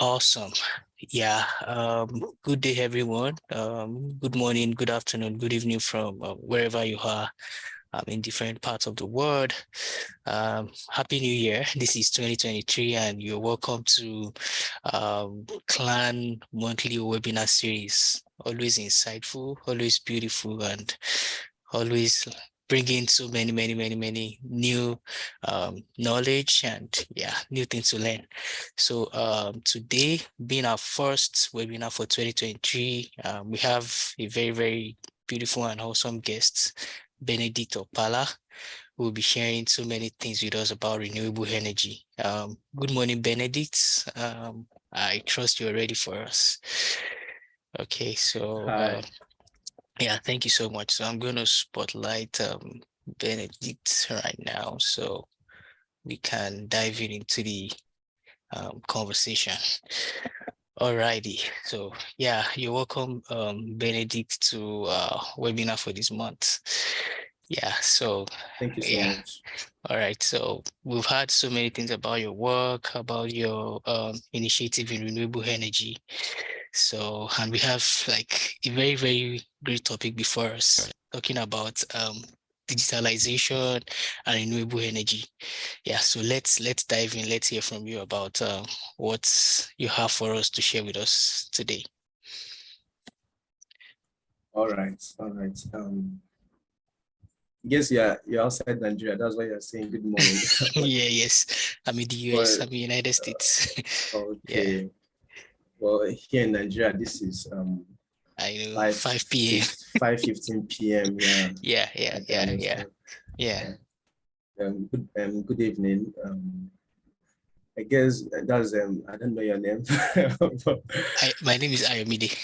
Awesome. Yeah. Good day, everyone. Good morning, good afternoon, good evening from wherever you are in different parts of the world. Happy New Year. This is 2023, and you're welcome to Clan Monthly Webinar Series. Always insightful, always beautiful, and always bringing so many new knowledge and new things to learn. So today being our first webinar for 2023, we have a very beautiful and awesome guest, Benedict Okpala, who will be sharing so many things with us about renewable energy. Good morning, Benedict. I trust you're ready for us. Okay, so Hi. yeah, thank you so much. So I'm going to spotlight Benedict right now so we can dive into the conversation. Alrighty. So yeah, you're welcome, Benedict, to webinar for this month. Yeah, so Thank you so yeah. much. All right. So we've heard so many things about your work, about your initiative in renewable energy. So, and we have like a very great topic before us, talking about digitalization and renewable energy. Yeah, so let's dive in. Let's hear from you about what you have for us to share with us today. All right. Guess you're outside Nigeria. That's why you're saying good morning. Yes. I'm in the US. But I'm in the United States. Yeah, okay. Well, here in Nigeria, this is I know. 5 5 p.m. 5:15 p.m. Yeah, I can understand. Yeah. Yeah. Good evening. I guess that's I don't know your name. But, My name is Ayomide.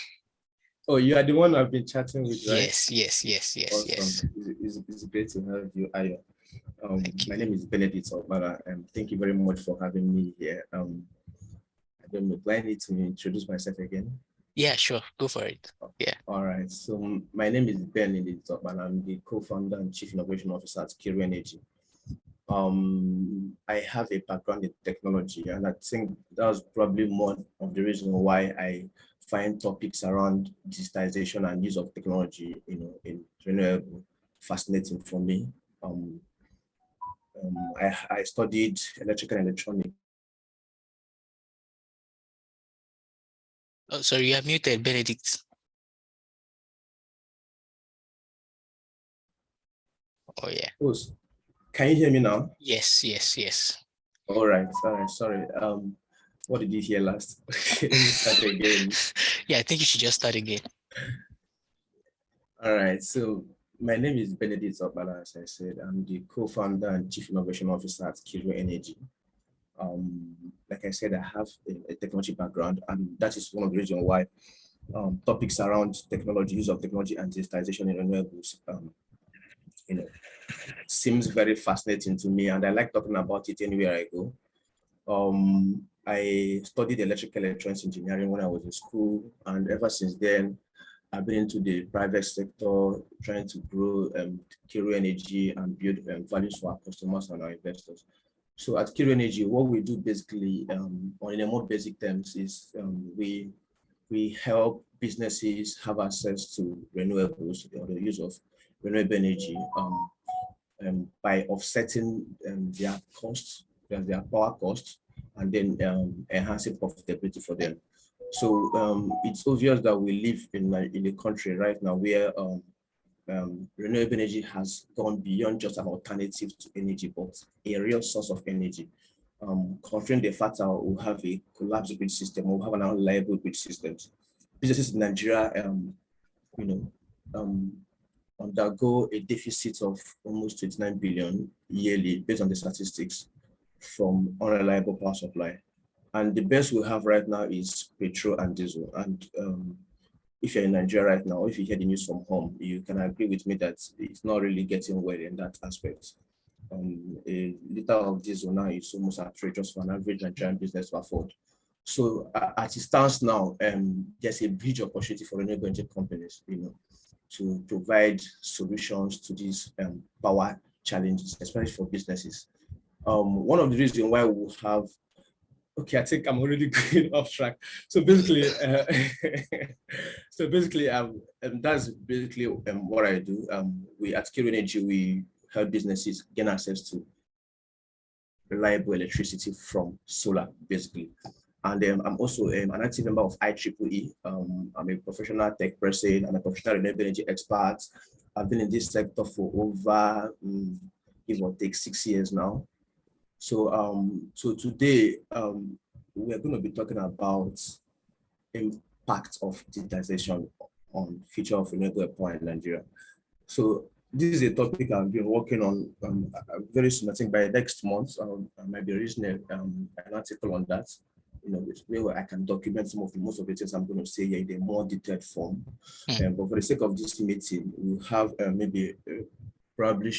oh, you are the one I've been chatting with, right? Yes. Awesome. It's great to have you, Ayo. Thank you. My name is Benedict Okpala, and thank you very much for having me here. I don't know, do I need to introduce myself again? Yeah, sure. Go for it. Yeah. All right. So my name is Benedict Okpala. I'm the co-founder and chief innovation officer at Kiru Energy. I have a background in technology, and I think that's probably more of the reason why I find topics around digitization and use of technology, in renewable fascinating for me. I studied electrical and electronics. Oh, sorry, you are muted, Benedict. Oh, yeah. Oh, can you hear me now? Yes. All right. Sorry. What did you hear last? Let me start again. Yeah, I think you should just start again. All right. So my name is Benedict Okpala, as I said. I'm the co-founder and chief innovation officer at Kiru Energy. Like I said, I have a technology background, and that is one of the reasons why topics around technology, use of technology and digitization in renewables, seems very fascinating to me, and I like talking about it anywhere I go. I studied electrical electronics engineering when I was in school, and ever since then, I've been into the private sector, trying to grow Kiru Energy and build values for our customers and our investors. So at Kiru Energy, what we do basically, on a more basic terms, is we help businesses have access to renewables or the use of renewable energy by offsetting their costs, their power costs, and then enhancing profitability for them. So it's obvious that we live in a country right now where renewable energy has gone beyond just an alternative to energy, but a real source of energy. Considering the fact that we have a collapsed grid system, we have an unreliable grid systems. Businesses in Nigeria, you know, um, undergo a deficit of almost 29 billion yearly based on the statistics from unreliable power supply. And the best we have right now is petrol and diesel. And if you're in Nigeria right now, if you hear the news from home, you can agree with me that it's not really getting well in that aspect. A liter of diesel now is almost outrageous for an average Nigerian business to afford. So as it stands now, there's a bridge opportunity for renewable energy companies, to provide solutions to these power challenges, especially for businesses. One of the reasons why we have Okay, I think I'm already going off track. So basically, that's basically what I do. We at Kiro Energy, we help businesses gain access to reliable electricity from solar, basically. And I'm also an active member of IEEE. I'm a professional tech person. I'm a professional renewable energy expert. I've been in this sector for over, give or take, 6 years now. So today, we're going to be talking about impact of digitalization on future of renewable power in Nigeria. So this is a topic I've been working on very soon. I think by next month, I might be releasing an article on that, where I can document most of the things I'm going to say here in a more detailed form. But for the sake of this meeting, we'll have maybe probably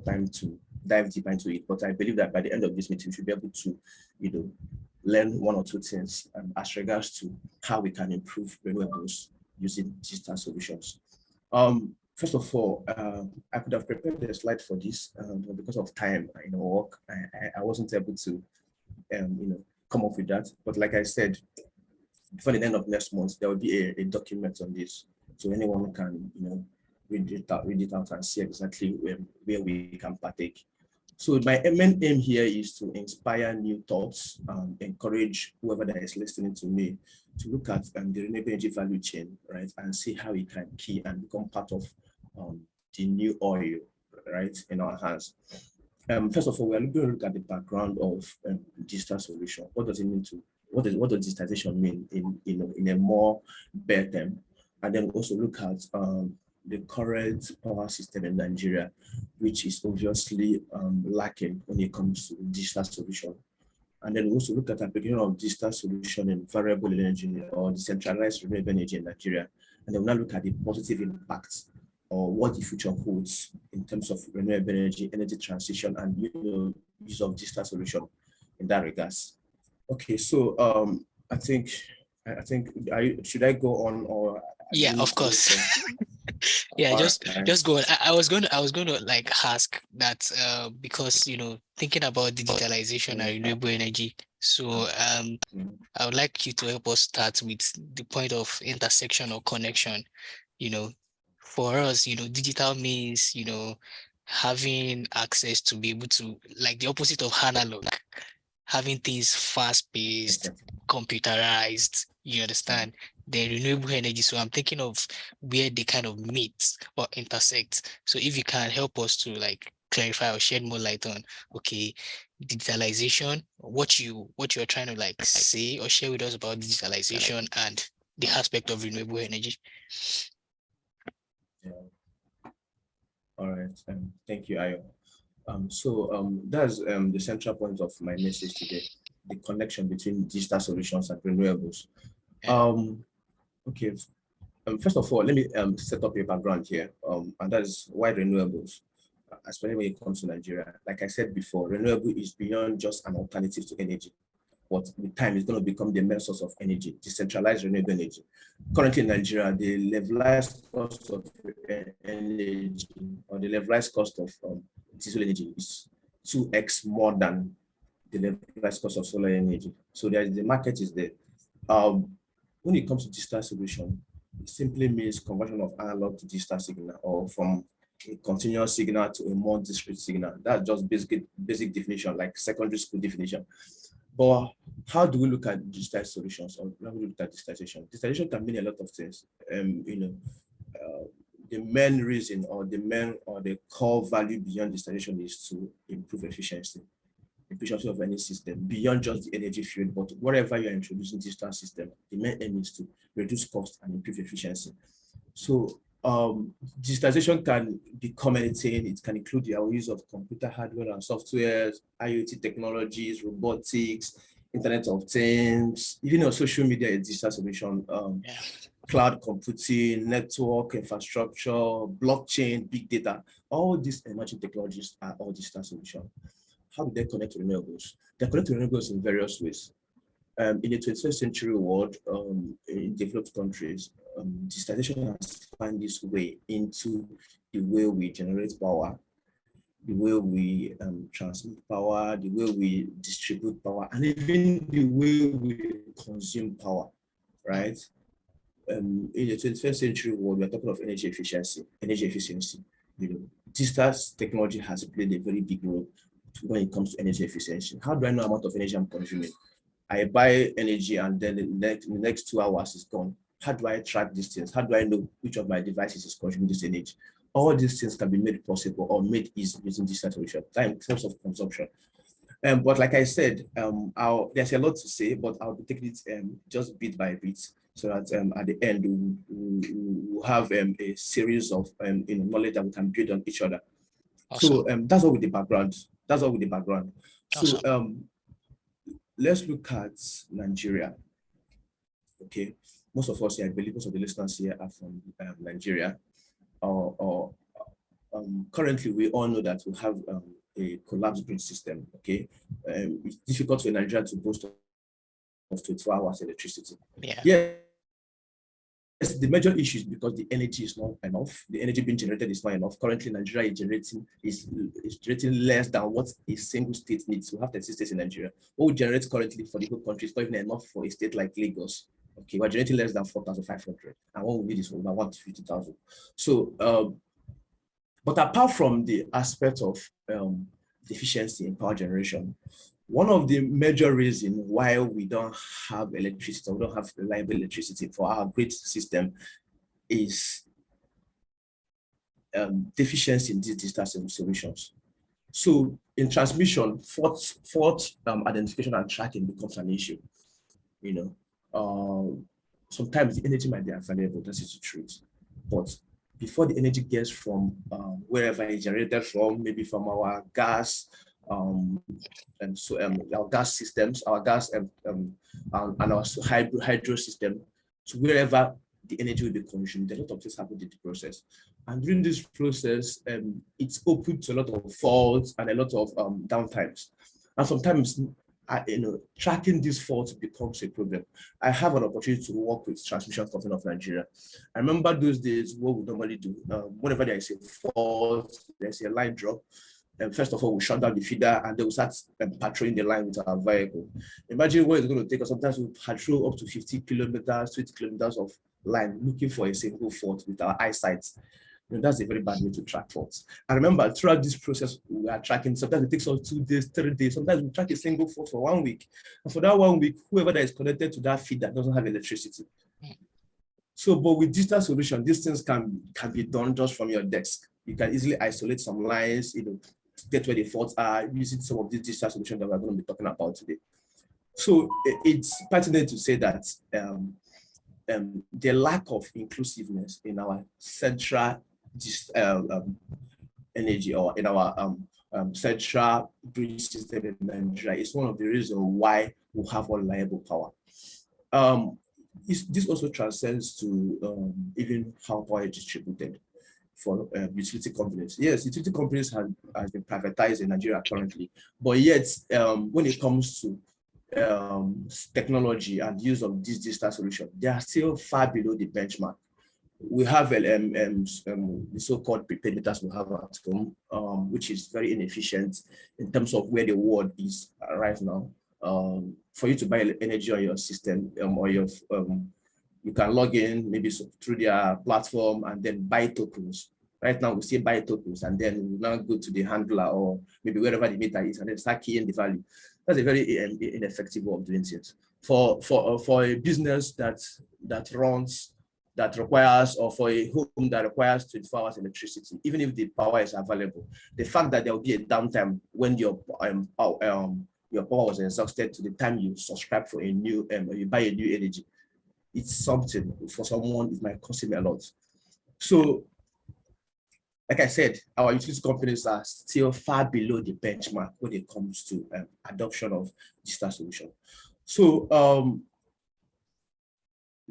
time to dive deep into it. But I believe that by the end of this meeting, we should be able to, learn one or two things as regards to how we can improve renewables using digital solutions. First of all, I could have prepared a slide for this, but because of time, work, I wasn't able to, come up with that. But like I said, before the end of next month, there will be a document on this, so anyone can, read it out and see exactly where we can partake. So my main aim here is to inspire new thoughts, encourage whoever that is listening to me to look at the renewable energy value chain, right, and see how it can key and become part of the new oil, right, in our hands. First of all, we're going to look at the background of digital solution. What does it mean to what does digitalization mean in a more bare term? And then also look at the current power system in Nigeria, which is obviously lacking when it comes to digital solution. And then also look at application of digital solution in variable energy or decentralized renewable energy in Nigeria. And then we'll now look at the positive impacts or what the future holds in terms of renewable energy, energy transition, and use of digital solution in that regards. Okay, so I think should I go on or Yeah, of course. Yeah, just go on. I was going to like ask that because thinking about digitalization and renewable energy. So I would like you to help us start with the point of intersection or connection. For us, digital means having access to be able to, like, the opposite of analog, having things fast-paced, computerized, you understand? Then renewable energy. So I'm thinking of where they kind of meet or intersect. So if you can help us to like clarify or shed more light on, okay, digitalization, what you're trying to like say or share with us about digitalization and the aspect of renewable energy. Yeah. All right. Thank you, Ayo. So that's the central point of my message today, the connection between digital solutions and renewables. Okay. First of all, let me set up a background here, and that is why renewables, especially when it comes to Nigeria. Like I said before, renewable is beyond just an alternative to energy, but with time, it's going to become the main source of energy, decentralized renewable energy. Currently in Nigeria, the levelized cost of energy or the levelized cost of diesel energy is 2x more than the levelized cost of solar energy. So the market is there. When it comes to digital solution, it simply means conversion of analog to digital signal or from a continuous signal to a more discrete signal. That's just basic definition, like secondary school definition. But how do we look at digital solutions, or how do we look at digitalization? Digitalization can mean a lot of things. The main reason or the core value beyond digitalization is to improve efficiency of any system beyond just the energy field. But whatever you're introducing digital system, the main aim is to reduce cost and improve efficiency. So digitalization can become anything. It can include the use of computer hardware and software, IoT technologies, robotics, Internet of Things, even social media is digital solution, cloud computing, network infrastructure, blockchain, big data. All these emerging technologies are all digital solutions. How do they connect to renewables? They connect to renewables in various ways. In the 21st century world, in developed countries, digitalization has found its way into the way we generate power, the way we transmit power, the way we distribute power, and even the way we consume power, right? In the 21st century world, we're talking of energy efficiency. You know, digital technology has played a very big role when it comes to energy efficiency. How do I know the amount of energy I'm consuming? I buy energy and then the next 2 hours is gone. How do I track these things? How do I know which of my devices is consuming this energy? All these things can be made possible or made easy using digital solution in terms of consumption. But like I said, there's a lot to say, but I'll be taking it just bit by bit, so that at the end we'll have a series of knowledge that we can build on each other. Awesome. So that's all with the background. That's all with the background. So Awesome. let's look at Nigeria. Okay, most of us here, I believe most of the listeners here are from Nigeria, or currently we all know that we have a collapsed grid system. Okay, it's difficult for Nigeria to boast of 24 hours electricity. Yeah. Yes, the major issue is because the energy is not enough. The energy being generated is not enough. Currently, Nigeria is generating less than what a single state needs. We have 36 states in Nigeria. What we generate currently for the whole country is not even enough for a state like Lagos. Okay, we're generating less than 4,500, and what we need is over 150,000. So, but apart from the aspect of deficiency in power generation, one of the major reasons why we don't have electricity, we don't have reliable electricity for our grid system is deficiency in these digital solutions. So in transmission, fault identification and tracking becomes an issue. You know, sometimes the energy might be available, that is the truth. But before the energy gets from wherever it's generated from, maybe from our gas, and so our gas systems, our gas and our hydro system, to wherever the energy will be consumed, a lot of things happen in the process. And during this process, it's open to a lot of faults and a lot of downtimes. And sometimes, tracking these faults becomes a problem. I have an opportunity to work with transmission company of Nigeria. I remember those days, what we normally do, whenever there is a fault, there's a line drop, first of all, we shut down the feeder and then we start patrolling the line with our vehicle. Imagine what it's going to take us. Sometimes we patrol up to 50 kilometers, 20 kilometers of line looking for a single fault with our eyesight. That's a very bad way to track faults. And remember, throughout this process, we are tracking, sometimes it takes us 2 days, 3 days, sometimes we track a single fault for 1 week. And for that 1 week, whoever that is connected to that feeder doesn't have electricity. So, but with digital solution, these things can be done just from your desk. You can easily isolate some lines, get where the faults are using some of these digital solutions that we're going to be talking about today. So it's pertinent to say that the lack of inclusiveness in our central energy or in our central grid system in Nigeria is one of the reasons why we have unreliable power. This also transcends to even how power is distributed for utility companies. Yes, utility companies have been privatized in Nigeria currently, but yet when it comes to technology and use of this digital solution, they are still far below the benchmark. We have the so-called prepaid meters we have at home, which is very inefficient in terms of where the world is right now. For you to buy energy on your system or your you can log in maybe through their platform and then buy tokens. Right now we say buy tokens and then we now go to the handler or maybe wherever the meter is and then start keying the value. That's a very ineffective way of doing things. For a business that requires, or for a home that requires 24 hours electricity, even if the power is available, the fact that there will be a downtime when your power was exhausted to the time you subscribe for a new you buy a new energy, it's something. For someone, it might cost him a lot. So, like I said, our utility companies are still far below the benchmark when it comes to adoption of digital solution. So,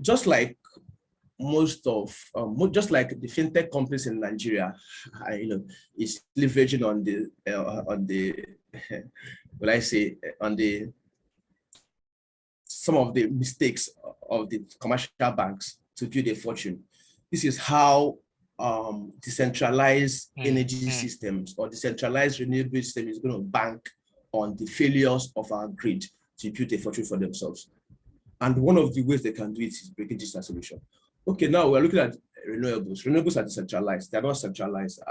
just like just like the fintech companies in Nigeria, is leveraging on the will I say on the some of the mistakes of the commercial banks to build a fortune. This is how decentralized energy systems or decentralized renewable system is going to bank on the failures of our grid to build a fortune for themselves. And one of the ways they can do it is breaking digital solution. Okay, now we're looking at renewables. Renewables are decentralized. They're not centralized.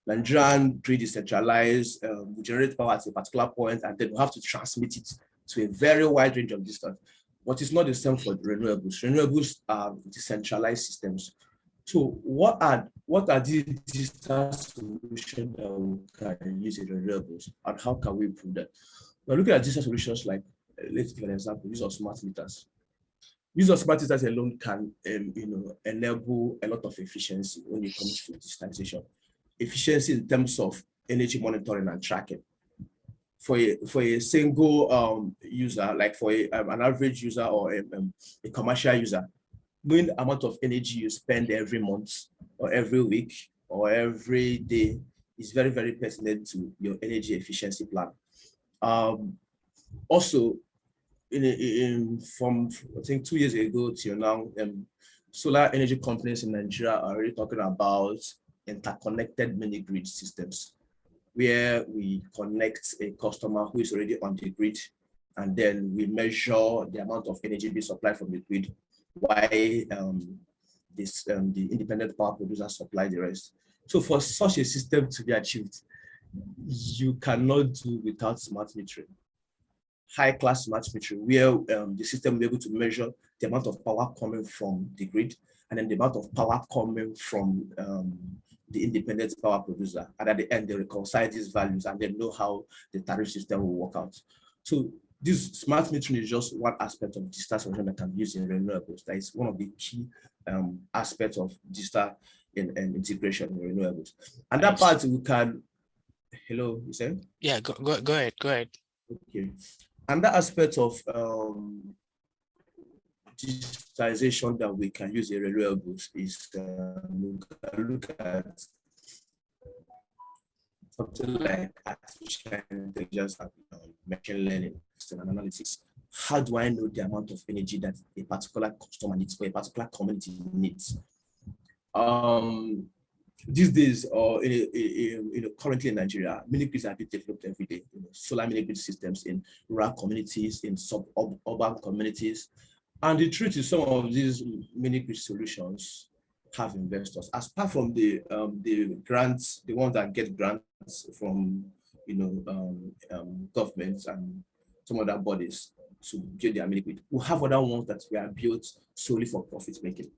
Nigerian grid is centralized. We generate power at a particular point, and then we have to transmit it to a very wide range of distance. But it's not the same for renewables. Renewables are decentralized systems. So what are these digital solutions that we can use in renewables, and how can we improve that? We're looking at digital solutions like, let's give an example, use of smart meters. Use of smart meters alone can enable a lot of efficiency when it comes to digitalization. Efficiency in terms of energy monitoring and tracking. For a single user, like for an average user or a commercial user, knowing the amount of energy you spend every month or every week or every day is very, very pertinent to your energy efficiency plan. Also, from I think 2 years ago till now, solar energy companies in Nigeria are already talking about interconnected mini grid systems, where we connect a customer who is already on the grid, and then we measure the amount of energy being supplied from the grid, while the independent power producer supply the rest. So for such a system to be achieved, you cannot do without smart metering. High-class smart metering, where the system will be able to measure the amount of power coming from the grid, and then the amount of power coming from the independent power producer. And at the end, they reconcile these values and they know how the tariff system will work out. So this smart metering is just one aspect of digital solution that can be used in renewables. That is one of the key aspects of digital integration in renewables. And that part we can, hello, you said? Yeah, go ahead. Okay. And that aspect of digitalization that we can use in renewables is look at something like artificial intelligence and machine learning and analytics. How do I know the amount of energy that a particular customer needs or a particular community needs? These days, or currently in Nigeria, mini grids are being developed every day. Solar mini grid systems in rural communities, in suburban communities, and the truth is, some of these mini grid solutions have investors. As apart from the grants, the ones that get grants from governments and some other bodies to build their mini grid, we have other ones that were built solely for profit making.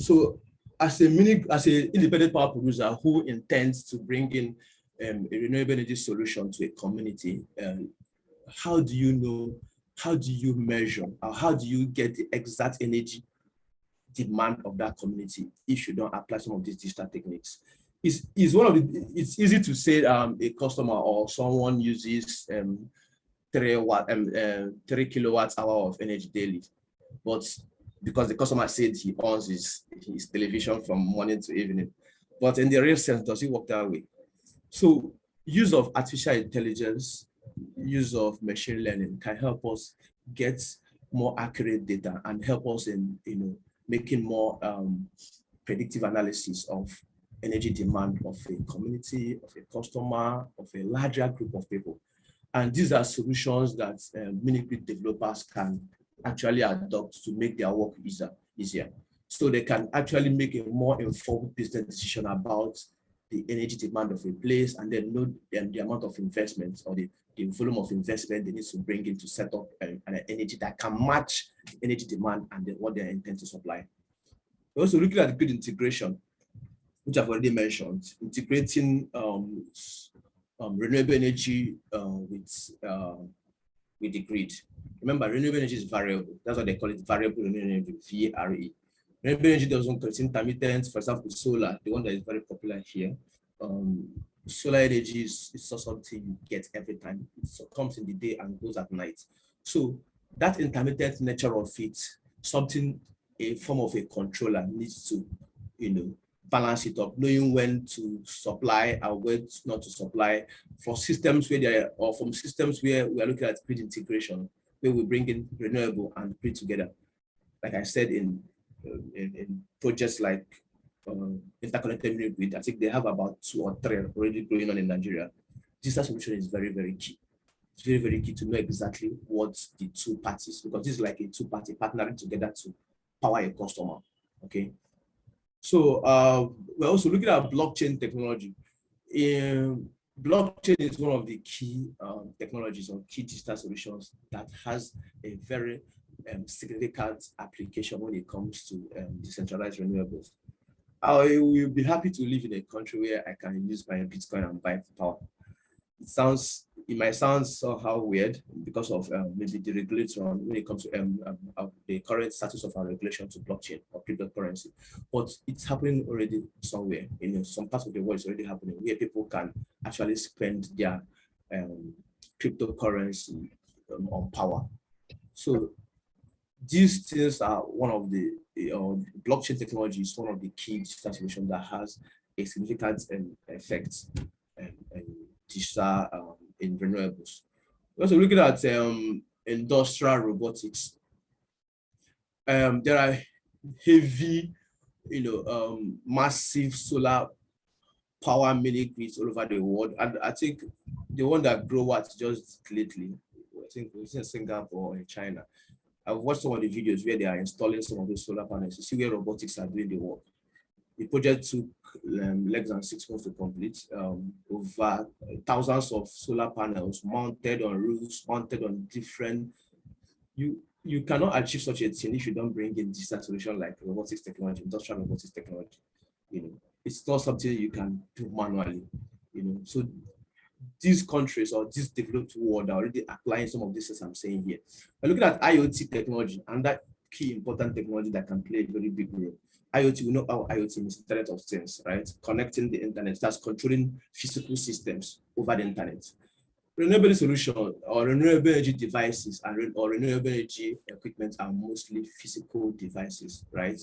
So, as an independent power producer who intends to bring in a renewable energy solution to a community, how do you know, how do you measure, or how do you get the exact energy demand of that community if you don't apply some of these digital techniques? It's easy to say a customer or someone uses 3 kilowatts hour of energy daily, but because the customer said he owns his television from morning to evening. But in the real sense, does it work that way? So use of artificial intelligence, use of machine learning can help us get more accurate data and help us in making more predictive analysis of energy demand of a community, of a customer, of a larger group of people. And these are solutions that mini grid developers can actually adopt to make their work easier. So they can actually make a more informed business decision about the energy demand of a place, and then know the amount of investment or the volume of investment they need to bring in to set up an energy that can match energy demand and what they intend to supply. We're also looking at the grid integration, which I've already mentioned, integrating renewable energy with the grid. Remember, renewable energy is variable. That's why they call it variable renewable energy, VRE. Renewable energy doesn't contain intermittent. For example, solar, the one that is very popular here. Solar energy is something you get every time. It comes in the day and goes at night. So that intermittent nature of it, something a form of a controller needs to, balance it up, knowing when to supply and when not to supply, for systems where they are, or from systems where we are looking at grid integration, where we bring in renewable and grid together. Like I said, in projects like interconnected mini grid. I think they have about 2 or 3 already going on in Nigeria. Digital solution is very, very key. It's very, very key to know exactly what the two parties, because this is like a two-party partnering together to power a customer. Okay. So we're also looking at blockchain technology. Blockchain is one of the key technologies or key digital solutions that has a very significant application when it comes to decentralized renewables. I will be happy to live in a country where I can use my Bitcoin and buy power. It might sound somehow weird because of maybe the regulator when it comes to the current status of our regulation to blockchain or cryptocurrency, but it's happening already somewhere. In some parts of the world, it's already happening where people can actually spend their cryptocurrency on power. So these things are one of the blockchain technology is one of the key digital solutions that has a significant effect digital in renewables. We're also looking at industrial robotics. There are heavy, massive solar power mini grids all over the world, and I think the one that grew out just lately, I think it was in Singapore or in China. I've watched some of the videos where they are installing some of those solar panels to see where robotics are doing the work. The project took less than 6 months to complete. Over thousands of solar panels mounted on roofs, mounted on different. You cannot achieve such a thing if you don't bring in digital solution like robotics technology, industrial robotics technology. It's not something you can do manually. So these countries or this developed world are already applying some of this as I'm saying here. We're looking at IoT technology, and that key important technology that can play a very big role. IoT, we know how IoT means Internet of Things, right? Connecting the internet, that's controlling physical systems over the internet. Renewable solution or renewable energy devices or renewable energy equipment are mostly physical devices, right?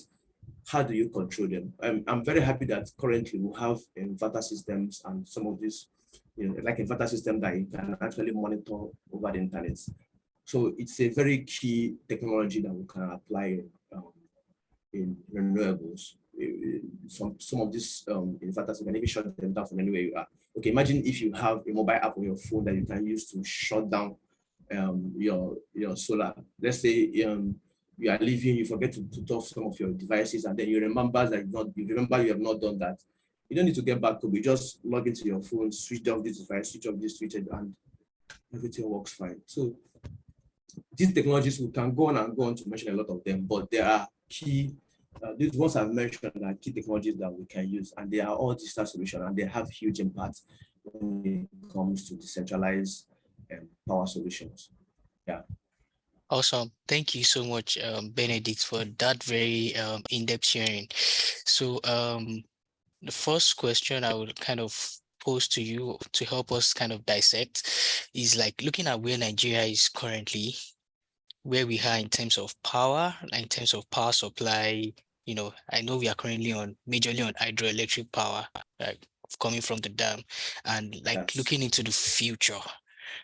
How do you control them? I'm very happy that currently we have inverter systems and some of these, like inverter system that you can actually monitor over the internet. So it's a very key technology that we can apply in renewables. Some of these inverters, you can even shut them down from anywhere you are. Okay, imagine if you have a mobile app on your phone that you can use to shut down your solar. Let's say you are leaving, you forget to put off some of your devices, and then you remember you have not done that. You don't need to get back home. You just log into your phone, switch off this device, switch off this, switch it, and everything works fine. So these technologies, we can go on and go on to mention a lot of them, but there are key, these ones I've mentioned are key technologies that we can use, and they are all digital solutions, and they have huge impact when it comes to decentralized power solutions. Yeah. Awesome. Thank you so much, Benedict, for that very in-depth sharing. So the first question I would kind of pose to you to help us kind of dissect is like looking at where Nigeria is currently, where we are in terms of power, in terms of power supply. I know we are currently majorly on hydroelectric power, like coming from the dam, and like Yes. looking into the future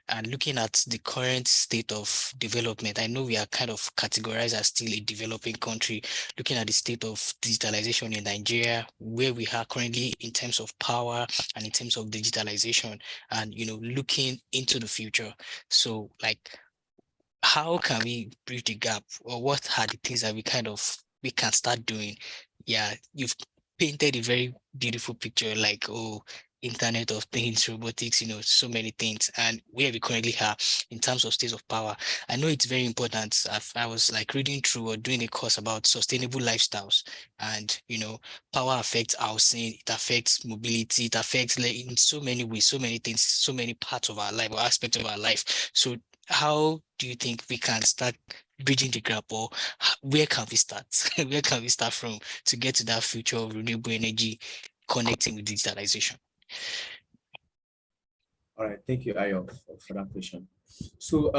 and looking at the current state of development. I know we are kind of categorized as still a developing country, looking at the state of digitalization in Nigeria, where we are currently in terms of power and in terms of digitalization, and looking into the future. So like, how can we bridge the gap, or what are the things that we can start doing? Yeah, you've painted a very beautiful picture, like, oh, Internet of Things, robotics, so many things, and where we currently are in terms of state of power. I know it's very important. I was like reading through or doing a course about sustainable lifestyles, and power affects housing, it affects mobility, it affects like, in so many ways, so many things, so many parts of our life or aspects of our life. So how do you think we can start bridging the gap, or where can we start? Where can we start from to get to that future of renewable energy connecting with digitalization? All right, thank you, Ayo, for that question. So,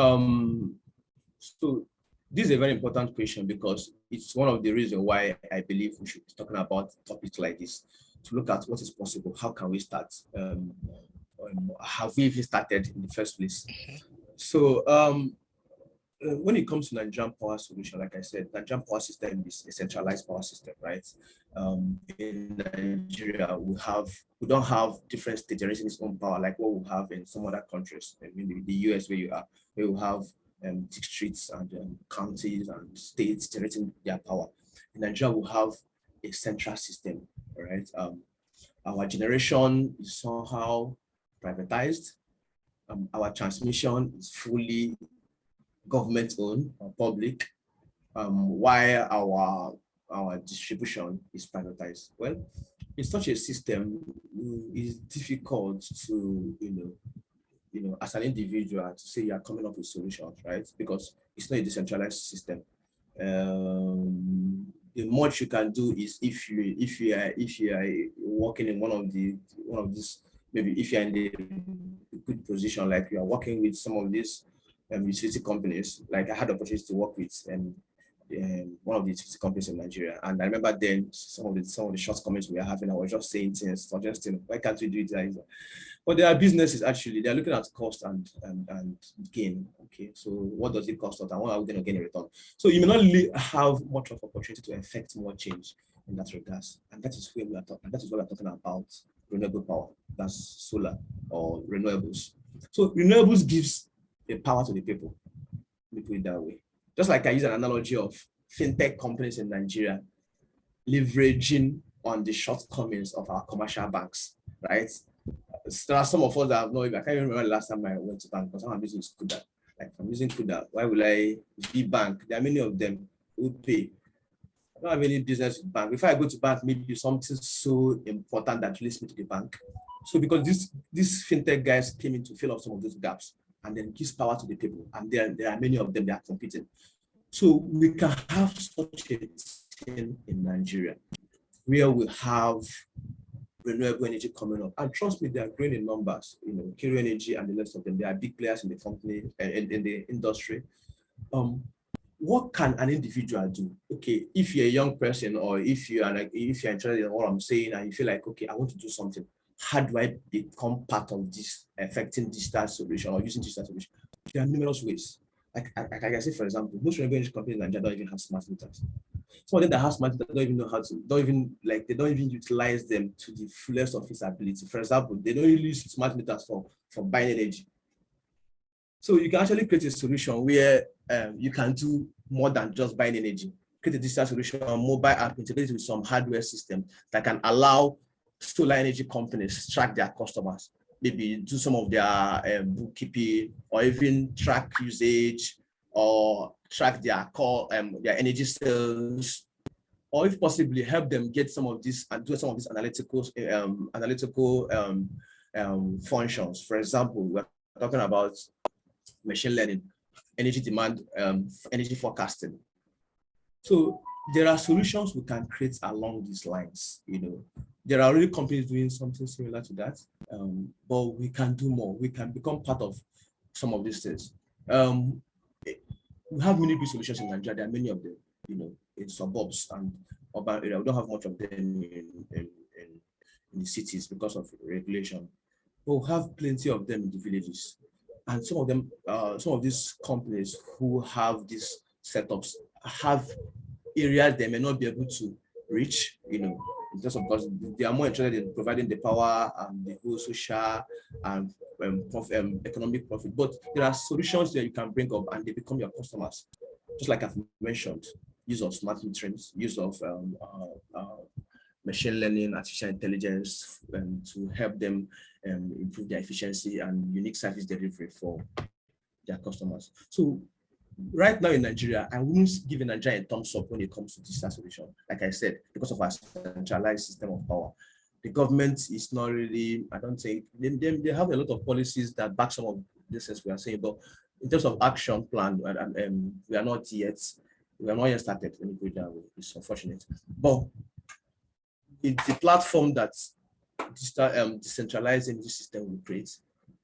so this is a very important question because it's one of the reasons why I believe we should be talking about topics like this, to look at what is possible, how can we start, have we even started in the first place? So when it comes to Nigerian power solution, like I said, Nigerian power system is a centralized power system, right? In Nigeria, we don't have different states generating its own power like what we have in some other countries. I mean, the US, where you have districts and counties and states generating their power. In Nigeria, we have a central system, right? Our generation is somehow privatized. Our transmission is fully government owned or public, while our distribution is privatized. Well, in such a system, it's difficult to, as an individual, to say you are coming up with solutions, right? Because it's not a decentralized system. The much you can do is if you are working in one of these, maybe if you're in the good position, like you are working with some of these utility companies. Like I had the opportunity to work with one of the utility companies in Nigeria, and I remember then some of the shortcomings we were having. I was just saying things, suggesting why can't we do it like that? But there are businesses actually, they're looking at cost and gain. Okay, so what does it cost us and what are we going to gain in return? So you may not really have much of opportunity to affect more change in that regards. And that is where we are talking, and that is what we're talking about renewable power. That's solar or renewables. So renewables gives a power to the people. Let me put it that way. Just like I use an analogy of fintech companies in Nigeria leveraging on the shortcomings of our commercial banks, right? There are some of us that have no, I can't even remember the last time I went to bank because I'm using Kuda. Like I'm using Kuda. Why will I be bank? There are many of them who pay. I don't have any business with bank. If I go to bank, maybe something so important that leads me to the bank. So because these fintech guys came in to fill up some of those gaps and then gives power to the people. And there are many of them that are competing. So we can have such a thing in Nigeria where we have renewable energy coming up. And trust me, they are growing in numbers. Kiro Energy and the rest of them, they are big players in the company and in the industry. What can an individual do? Okay, if you're a young person or if you're interested in what I'm saying and you feel like, okay, I want to do something, how do I become part of this affecting digital solution or using digital solution? There are numerous ways. Like I say, for example, most renewable energy companies in Nigeria don't even have smart meters. Some of them that have smart meters don't even know how to, they don't even utilize them to the fullest of its ability. For example, they don't really use smart meters for buying energy. So you can actually create a solution where you can do more than just buying energy. Create a digital solution, a mobile app integrated with some hardware system that can allow solar energy companies to track their customers, maybe do some of their bookkeeping or even track usage or track their their energy sales, or if possibly help them get some of this and do some of these analytical functions. For example, we're talking about machine learning, energy demand, energy forecasting. So there are solutions we can create along these lines. There are already companies doing something similar to that, but we can do more. We can become part of some of these things. We have many good solutions in Nigeria. There are many of them, in suburbs and urban area. We don't have much of them in the cities because of regulation. But we have plenty of them in the villages. And some of them, some of these companies who have these setups have areas they may not be able to reach, just because they are more interested in providing the power and the whole social and economic profit. But there are solutions that you can bring up and they become your customers. Just like I've mentioned, use of smart meterings, use of machine learning, artificial intelligence to help them improve their efficiency and unique service delivery for their customers. So right now in Nigeria, I wouldn't give Nigeria a thumbs up when it comes to digital solution. Like I said, because of our centralized system of power. The government is not really, I don't think, they have a lot of policies that back some of this as we are saying, but in terms of action plan, we are not yet started. Let me put it that way. It's unfortunate. But it's the platform that decentralized energy system will create.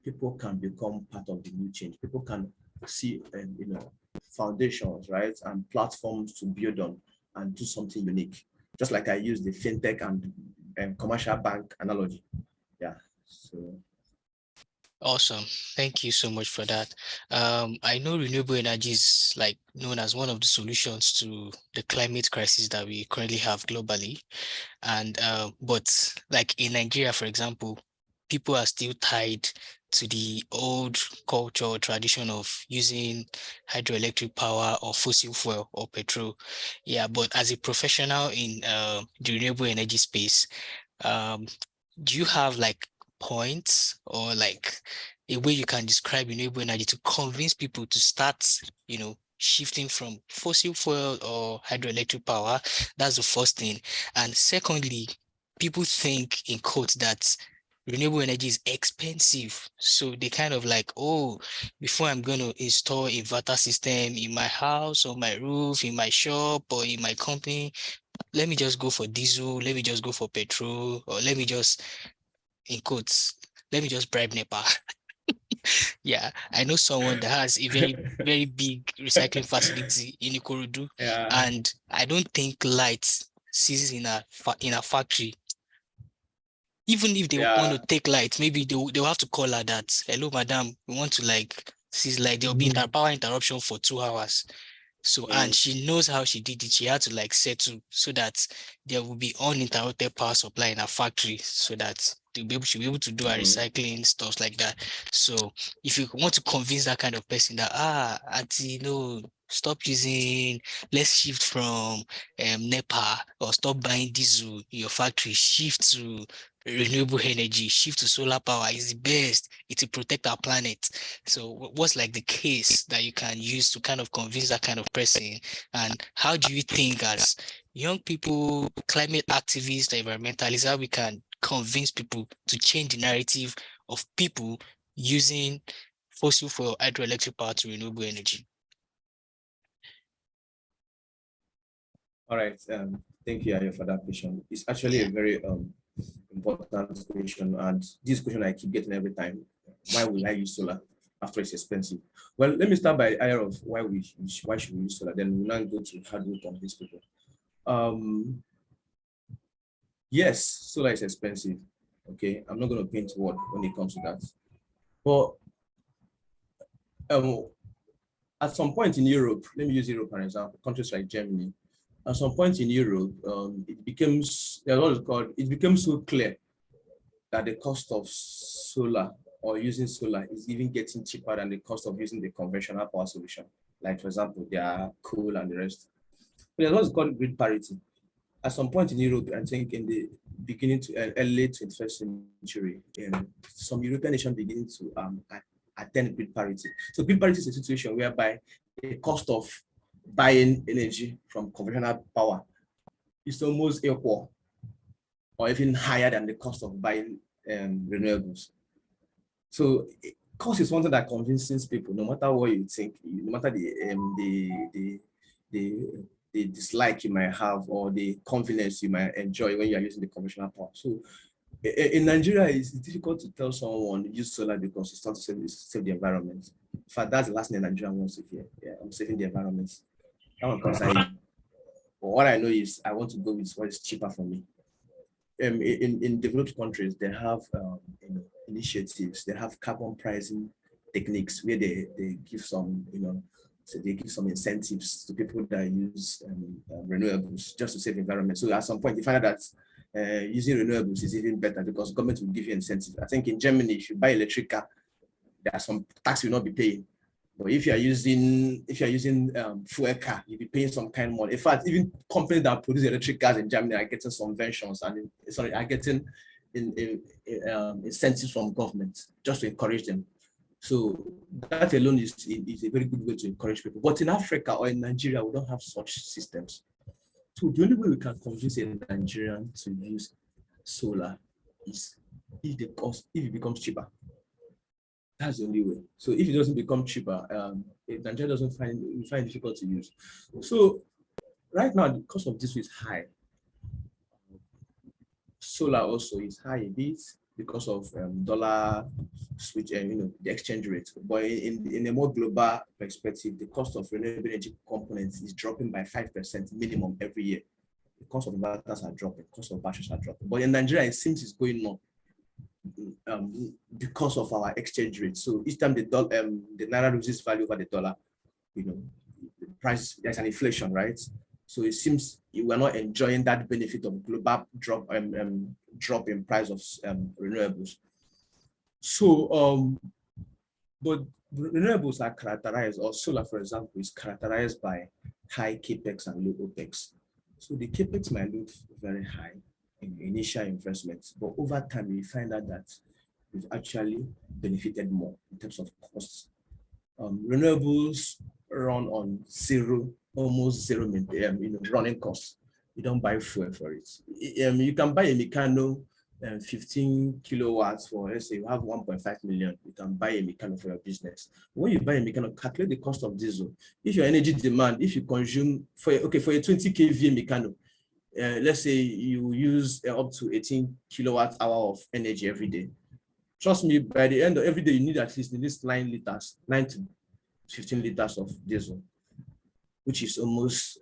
People can become part of the new change. People can see, foundations, right, and platforms to build on and do something unique. Just like I use the fintech and commercial bank analogy. Yeah. So. Awesome. Thank you so much for that. I know renewable energy is like known as one of the solutions to the climate crisis that we currently have globally. And but like in Nigeria, for example, people are still tied to the old culture or tradition of using hydroelectric power or fossil fuel or petrol. Yeah, but as a professional in the renewable energy space, um, do you have like points or like a way you can describe renewable energy to convince people to start, shifting from fossil fuel or hydroelectric power? That's the first thing. And secondly, people think in quotes that renewable energy is expensive. So they kind of like, oh, before I'm going to install a inverter system in my house or my roof, in my shop or in my company, let me just go for diesel, let me just go for petrol, or let me just, in quotes, let me just bribe NEPA. Yeah, I know someone that has a very, very big recycling facility in Ikorodu, Yeah, and I don't think lights sees in a factory. Even if they want to yeah. take light, maybe they'll have to call her that, hello, madam, we want to like see light. There'll be Mhm. power interruption for 2 hours. So, and Mm. she knows how she did it. She had to like settle so that there will be uninterrupted power supply in her factory so that she'll be able to do her Mm. recycling, stuff like that. So if you want to convince that kind of person that, auntie, no, stop using, let's shift from NEPA or stop buying diesel in your factory, shift to renewable energy, shift to solar power is the best. It will protect our planet. So what's like the case that you can use to kind of convince that kind of person? And how do you think as young people, climate activists, environmentalists, how we can convince people to change the narrative of people using fossil fuel hydroelectric power to renewable energy? All right. Thank you, Ayo, for that question. It's actually Yeah. a very important question, and this question I keep getting every time. Why will I use solar after it's expensive? Well, let me start by area of why should we use solar. Then we'll now go to how do we convince people. Um, yes, solar is expensive. Okay, I'm not going to paint word when it comes to that. But um, at some point in Europe, let me use Europe for example, countries like Germany. At some point in Europe, it became so clear that the cost of solar or using solar is even getting cheaper than the cost of using the conventional power solution. Like for example, they are coal and the rest. But there's what's called grid parity. At some point in Europe, I think in the beginning to early 21st century, some European nations beginning to attain grid parity. So grid parity is a situation whereby the cost of buying energy from conventional power is almost equal or even higher than the cost of buying renewables. So cost is one thing that convinces people, no matter what you think, no matter the, the dislike you might have or the confidence you might enjoy when you are using the conventional power. So in Nigeria, it's difficult to tell someone use solar because it's not to save the environment. In fact, that's the last thing Nigerian wants to hear. Yeah, I'm saving the environment. That one concerns you. But what I know is I want to go with what is cheaper for me. In developed countries, they have initiatives. They have carbon pricing techniques where they give some so they give some incentives to people that use renewables just to save the environment. So at some point, you find out that using renewables is even better because government will give you incentives. I think in Germany, if you buy electric car, there are some tax you will not be paying. But if you're using fuel car, you'll be paying some kind of money. In fact, even companies that produce electric cars in Germany are getting subventions and are getting incentives from government just to encourage them. So that alone is a very good way to encourage people. But in Africa or in Nigeria, we don't have such systems. So the only way we can convince a Nigerian to use solar is if it becomes cheaper. That's the only way. So if it doesn't become cheaper, Nigeria doesn't find it difficult to use. So right now, the cost of this is high. Solar also is high a bit because of dollar switch and the exchange rate. But in a more global perspective, the cost of renewable energy components is dropping by 5% minimum every year. The cost of inverters are dropping, cost of batteries are dropping. But in Nigeria, it seems it's going up. because of our exchange rate. So each time the naira loses value over the dollar, you know, the price, there's an inflation, right? So it seems we're not enjoying that benefit of global drop in price of renewables. So, but renewables are characterized, or solar, for example, is characterized by high capex and low opex. So the capex might look very high in initial investments, but over time you find out that we've actually benefited more in terms of costs. Renewables run on almost zero, running costs. You don't buy fuel for it. You can buy a Meccano 15 kilowatts for, let's say you have 1.5 million, you can buy a Meccano for your business. When you buy a Meccano, calculate the cost of diesel. If your energy demand, if you consume for a 20 kVA Meccano, let's say you use up to 18 kilowatt hour of energy every day. Trust me, by the end of every day, you need at least 9 to 15 liters of diesel, which is almost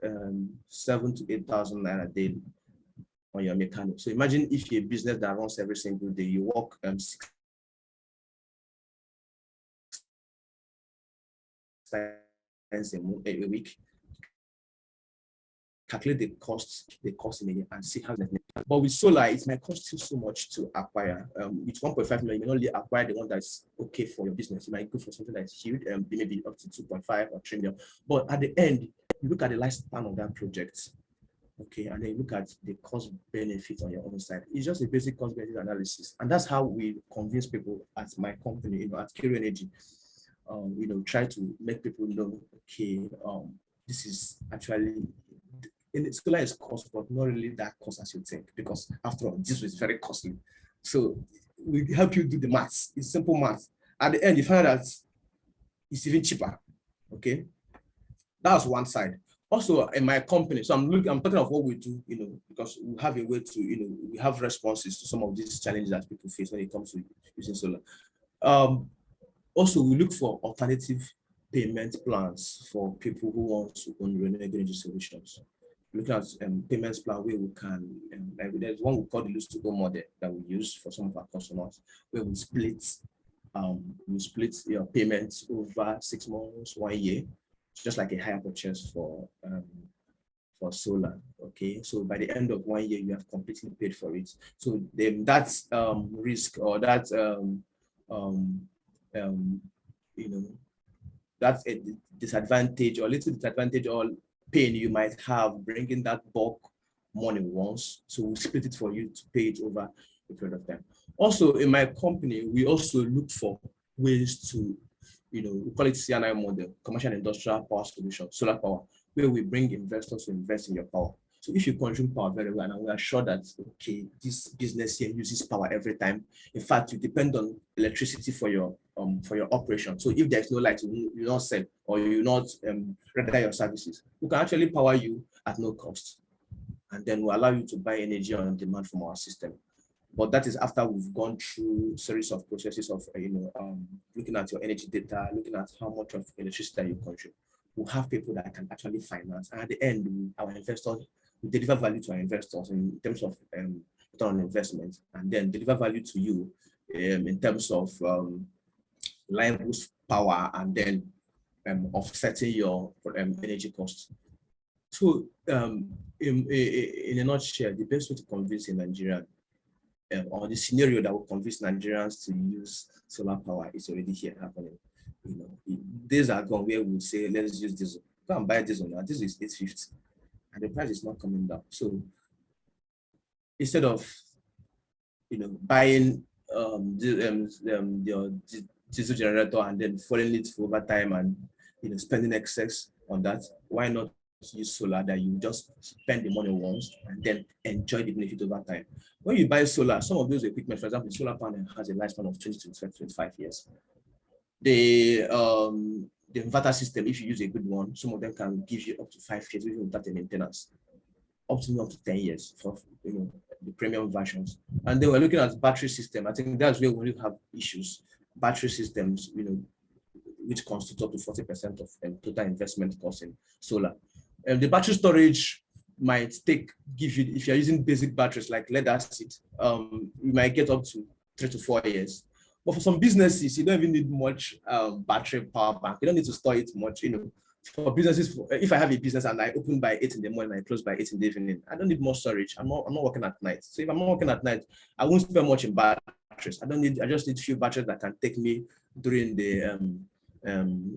7,000 to 8,000 naira daily on your Meccano. So imagine if you're a business that runs every single day, you work 6 times a week, calculate the costs in a year and see how. But with solar, it might cost you so much to acquire. With 1.5 million, you may only acquire the one that's okay for your business. You might go for something that's huge, maybe up to 2.5 or 3 million. But at the end, you look at the lifespan of that project, okay, and then you look at the cost benefit on your own side. It's just a basic cost benefit analysis, and that's how we convince people at my company, at Kiro Energy. Try to make people know, okay, this is actually. Solar is cost, but not really that cost as you think, because after all, this is very costly. So we help you do the maths. It's simple math. At the end, you find out that it's even cheaper. Okay, that's one side. Also, in my company, so I'm talking of what we do, because we have a way to, we have responses to some of these challenges that people face when it comes to using solar. Also, we look for alternative payment plans for people who want to own renewable energy solutions. Looking at payments plan where we can, like there's one we call the lose to go model that we use for some of our customers, where we split your payments over 6 months, 1 year, just like a hire purchase for solar. Okay, so by the end of 1 year, you have completely paid for it. So then that's risk, or that that's a disadvantage or little disadvantage or pain you might have bringing that bulk money once. So we split it for you to pay it over a period of time. Also, in my company, we also look for ways to, we call it CNI model, commercial industrial power solution, solar power, where we bring investors to invest in your power. So if you consume power very well, and we are sure that, okay, this business here uses power every time. In fact, you depend on electricity for your operation. So if there's no light, you not sell, or you not render your services, we can actually power you at no cost. And then we'll allow you to buy energy on demand from our system. But that is after we've gone through a series of processes of, looking at your energy data, looking at how much of electricity you consume. We'll have people that can actually finance. And at the end, our investors, we deliver value to our investors in terms of return on investment, and then deliver value to you in terms of reliable power, and then offsetting your energy costs. So in a nutshell, the best way to convince a Nigerian, or the scenario that will convince Nigerians to use solar power is already here happening. Days are gone where we say, let's use diesel. Go and buy diesel now. This is 850. And the price is not coming down. So instead of buying the diesel generator and then falling it for over time and spending excess on that, why not use solar that you just spend the money once and then enjoy the benefit over time? When you buy solar, some of those equipment, for example, the solar panel has a lifespan of 20 to 25 years. The inverter system, if you use a good one, some of them can give you up to 5 years even without a maintenance, up to 10 years for the premium versions. And then we're looking at battery system. I think that's where we have issues. Battery systems, which constitute up to 40% of total investment cost in solar. The battery storage might give you, if you're using basic batteries like lead acid, you might get up to 3 to 4 years. But for some businesses, you don't even need much battery power bank. You don't need to store it much, For businesses, if I have a business and I open by 8 in the morning, I close by 8 in the evening, I don't need more storage. I'm not working at night. So if I'm not working at night, I won't spend much in batteries. I just need few batteries that can take me during the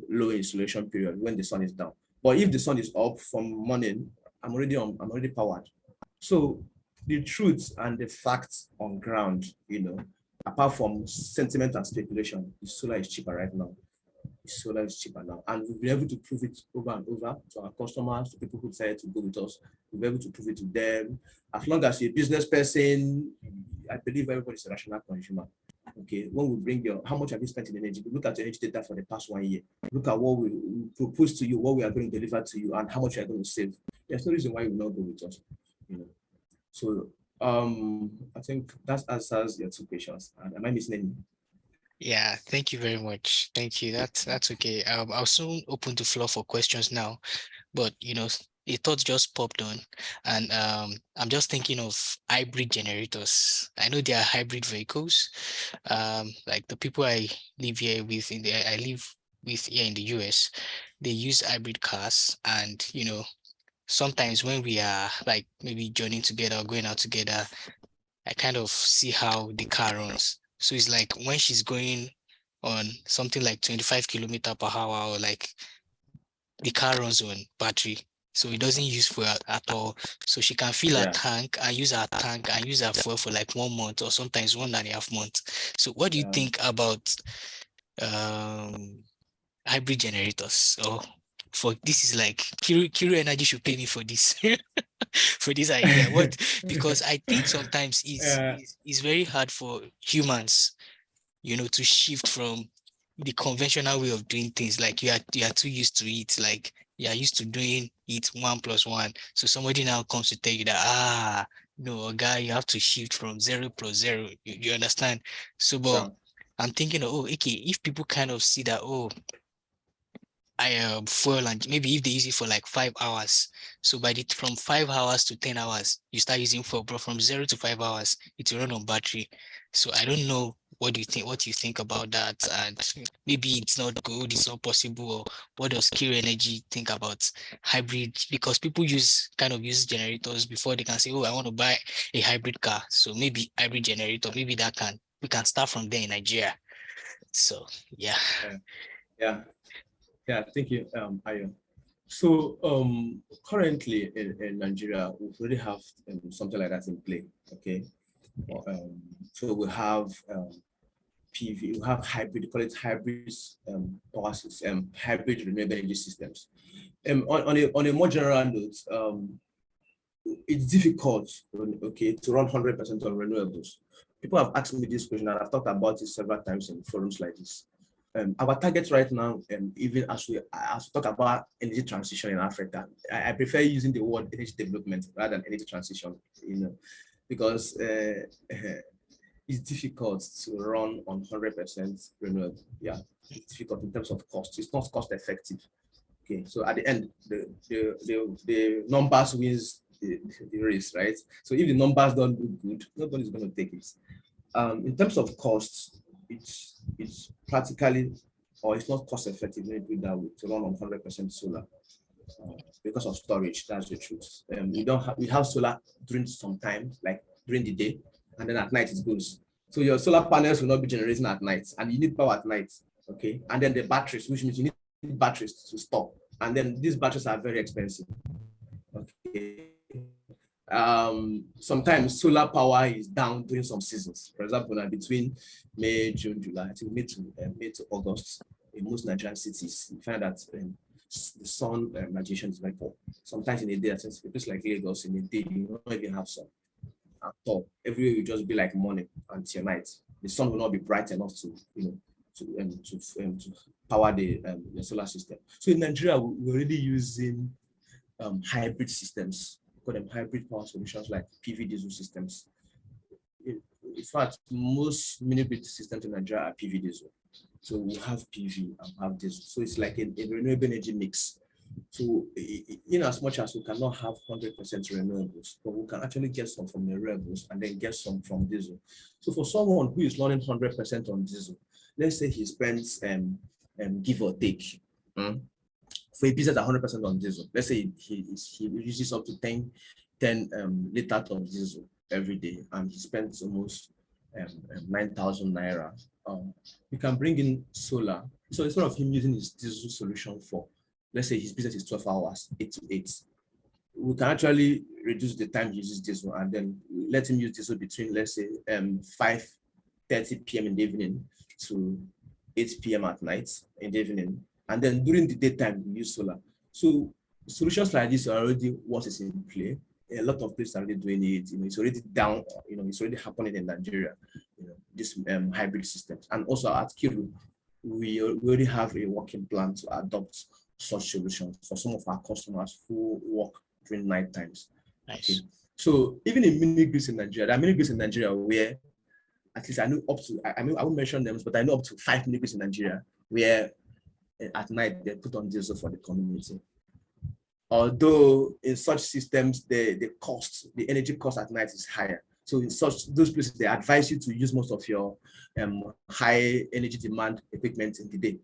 low insolation period when the sun is down. But if the sun is up from morning, I'm already powered. So the truth and the facts on ground, apart from sentiment and speculation, solar is cheaper right now. Solar is cheaper now, and we'll be able to prove it over and over to our customers, to people who decided to go with us. We'll be able to prove it to them. As long as you're a business person, I believe everybody's a rational consumer. Okay, when we bring how much have you spent in energy? Look at your energy data for the past 1 year. Look at what we propose to you, what we are going to deliver to you, and how much you are going to save. There's no reason why you will not go with us. So I think that answers your 2 questions. And am I missing any? Yeah, thank you very much. Thank you. That's okay. I'll soon open the floor for questions now, but a thought just popped on, and I'm just thinking of hybrid generators. I know there are hybrid vehicles. Like the people I live here with I live with here in the US, they use hybrid cars, and sometimes when we are like maybe joining together or going out together, I kind of see how the car runs. So it's like when she's going on something like 25 kilometer per hour, or like the car runs on battery. So it doesn't use fuel at all. So she can fill her tank and use her tank and use her fuel for like 1 month or sometimes 1.5 months. So what do you think about hybrid generators? Or for this is like Kiro Energy should pay me for this for this idea. What? Because I think sometimes it's very hard for humans, to shift from the conventional way of doing things. Like you are too used to it. Like you are used to doing it 1+1. So somebody now comes to tell you that no, guy, you have to shift from 0+0. You understand? So, but I'm thinking, okay, if people kind of see that, I fuel, and maybe if they use it for like 5 hours, so from 5 hours to 10 hours you start using fuel, but from 0 to 5 hours it will run on battery. So I don't know, what you think about that, and maybe it's not good, it's not possible, or what does Kiro Energy think about hybrid? Because people use generators before they can say, I want to buy a hybrid car. So maybe hybrid generator, maybe we can start from there in Nigeria. So yeah. Thank you, Ayo. So currently in Nigeria, we already have something like that in play. Okay, so we have PV, we have hybrid, call it hybrid power system, hybrid renewable energy systems. On a more general note, it's difficult, to run 100% on renewables. People have asked me this question, and I've talked about it several times in forums like this. Our target right now, even as we talk about energy transition in Africa, I prefer using the word energy development rather than energy transition, because it's difficult to run on 100% renewable. Yeah, it's difficult in terms of cost. It's not cost effective. Okay, so at the end, the numbers wins the race, right? So if the numbers don't look good, nobody's going to take it. In terms of costs, it's practically, or it's not cost effective that way to run on 100% solar because of storage. That's the truth. We have solar during some time, like during the day, and then at night it goes. So your solar panels will not be generating at night, and you need power at night. Okay, and then the batteries, which means you need batteries to store, and then these batteries are very expensive. Okay. Sometimes solar power is down during some seasons. For example, now between May, June, July, I think May to August, in most Nigerian cities, you find that the sun radiation is very poor. Sometimes in a day, it's places like Lagos, in a day, you don't even have sun at all. Everywhere will just be like morning until night. The sun will not be bright enough to power the solar system. So in Nigeria, we're already using hybrid systems. Call them hybrid power solutions like PV diesel systems. In fact, most mini grid systems in Nigeria are PV diesel. So we have PV and we have diesel. So it's like a renewable energy mix. So in as much as we cannot have 100% renewables, but we can actually get some from the renewables and then get some from diesel. So for someone who is running 100% on diesel, let's say he spends give or take, for a business 100% on diesel, let's say he uses up to 10 liters of diesel every day, and he spends almost 9,000 naira. You can bring in solar. So instead of him using his diesel solution for, let's say his business is 12 hours, 8 to 8, we can actually reduce the time he uses diesel and then let him use diesel between, let's say, 5:30 p.m. in the evening to 8 p.m. at night in the evening. And then during the daytime, we use solar. So solutions like this are already what is in play. A lot of places are already doing it. It's already down. It's already happening in Nigeria. This hybrid systems, and also at Kiru, we already have a working plan to adopt such solutions for some of our customers who work during night times. Nice. Okay. So even in mini grids in Nigeria, there are mini grids in Nigeria where, at least I know up to, I won't mention them, but I know up to 5 mini grids in Nigeria where at night they put on diesel for the community. Although in such systems, the energy cost at night is higher. So in those places, they advise you to use most of your high energy demand equipment in the day.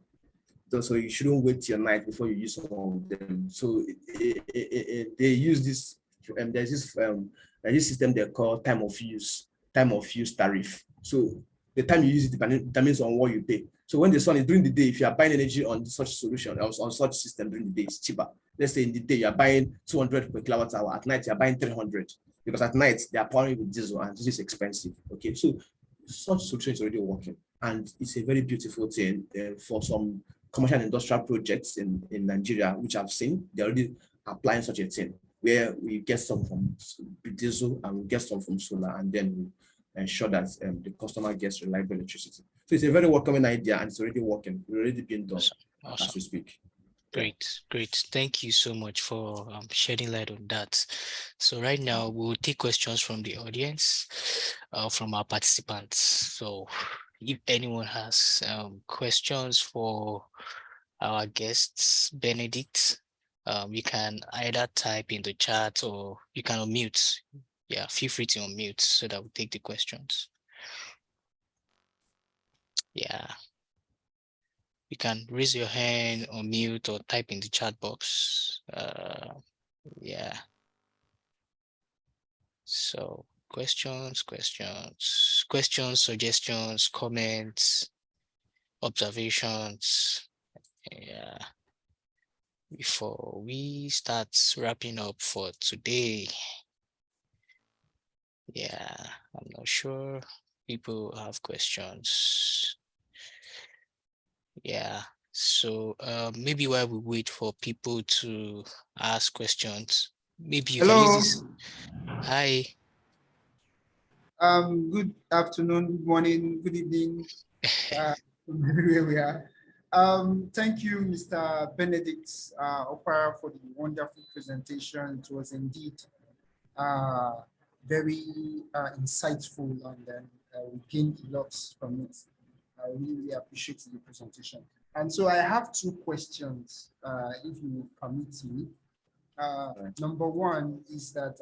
So you shouldn't wait till night before you use some of them. So they use this. There's this system they call time of use tariff. So the time you use it determines on what you pay. So when the sun is during the day, if you are buying energy on such solution or on such system during the day, it's cheaper. Let's say in the day you are buying 200 per kilowatt hour. At night you are buying 300 because at night they are powering with diesel and this is expensive. Okay, so such solution is already working, and it's a very beautiful thing for some commercial and industrial projects in Nigeria, which I've seen. They're already applying such a thing where we get some from diesel and we get some from solar, and then we ensure that the customer gets reliable electricity. So it's a very welcoming idea, and it's already working. It's already being done as we speak. Great. Thank you so much for shedding light on that. So right now we'll take questions from the audience, from our participants. So if anyone has questions for our guests, Benedict, you can either type in the chat or you can unmute. Yeah, feel free to unmute so that we take the questions. Yeah. You can raise your hand, unmute, or type in the chat box. Yeah. So questions, suggestions, comments, observations. Yeah. Before we start wrapping up for today. Yeah, I'm not sure people have questions. Yeah. So maybe while we wait for people to ask questions, maybe you can use this. Hi. Good afternoon, good morning, good evening, from everywhere we are. Thank you, Mr. Benedict Okpala, for the wonderful presentation. It was indeed very insightful, and we gained a lot from it. I really appreciate the presentation. And so I have two questions, if you permit me. Number one is that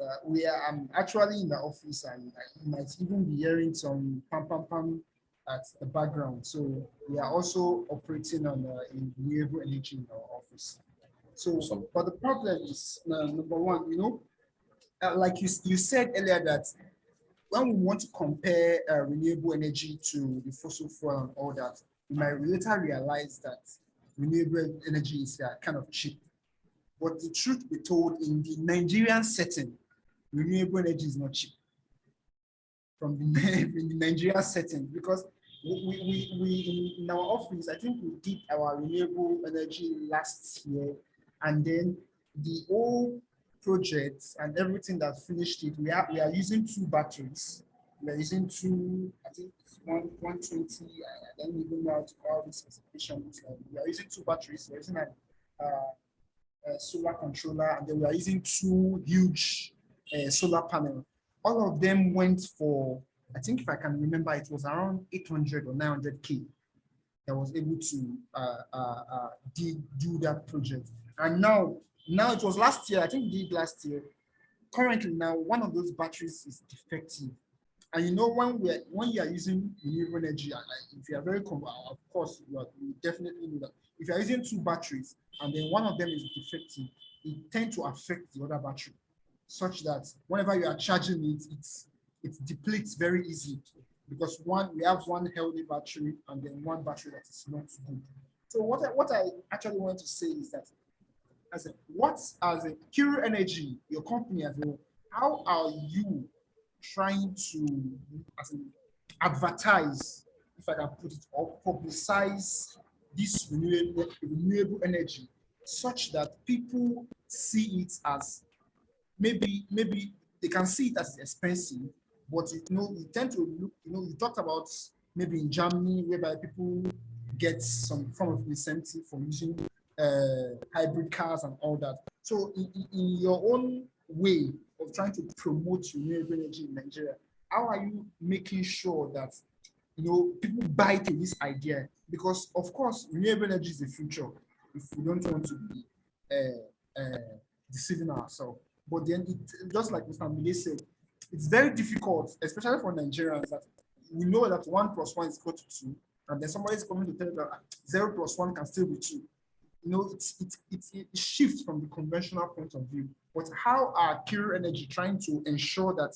I'm actually in the office, and you might even be hearing some pam pam pam at the background. So we are also operating on renewable energy in our office. So, but the problem is, number one, like you said earlier, that when we want to compare renewable energy to the fossil fuel and all that, we might later realize that renewable energy is kind of cheap. But the truth be told, in the Nigerian setting, renewable energy is not cheap. From the, in the Nigerian setting, because we in our office, I think we did our renewable energy last year, and then the whole projects and everything that finished it, we are using 2 batteries. We are using 2, I think 120. I don't even know how to call this specification. We are using 2 batteries. We are using a solar controller, and then we are using 2 huge solar panels. All of them went for, I think if I can remember, it was around 800 or 900K that was able to do that project. And now Now it was last year, I think we did last year. Currently now, one of those batteries is defective. And you know, when you are using renewable energy, if you are very of course you definitely know that if you are using two batteries and then one of them is defective, it tends to affect the other battery, such that whenever you are charging it, it depletes very easily because we have one healthy battery and then one battery that is not good. So what I actually want to say is that as a Kiro Energy, your company as well, how are you trying to as in, advertise, if I can put it, or publicize this renewable energy such that people see it as maybe they can see it as expensive, but you tend to look, you talked about maybe in Germany whereby people get some form of incentive for using hybrid cars and all that. So in your own way of trying to promote renewable energy in Nigeria, how are you making sure that people buy to this idea? Because of course, renewable energy is the future. If we don't want to be deceiving ourselves, but then just like Mr. Mile said, it's very difficult, especially for Nigerians, that we know that 1+1 is equal to 2, and then somebody is coming to tell you that 0+1 can still be 2. It shifts from the conventional point of view. But how are Kiro Energy trying to ensure that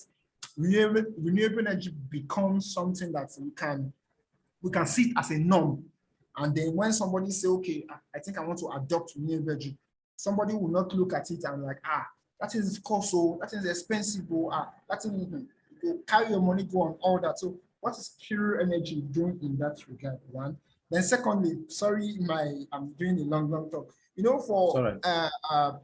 renewable energy becomes something that we can see it as a norm? And then when somebody say, okay, I think I want to adopt renewable energy, somebody will not look at it and like, that is cost, so that is expensive, that is you carry your money, go on all that. So what is Kiro Energy doing in that regard? One. Then secondly, sorry, I'm doing a long talk. For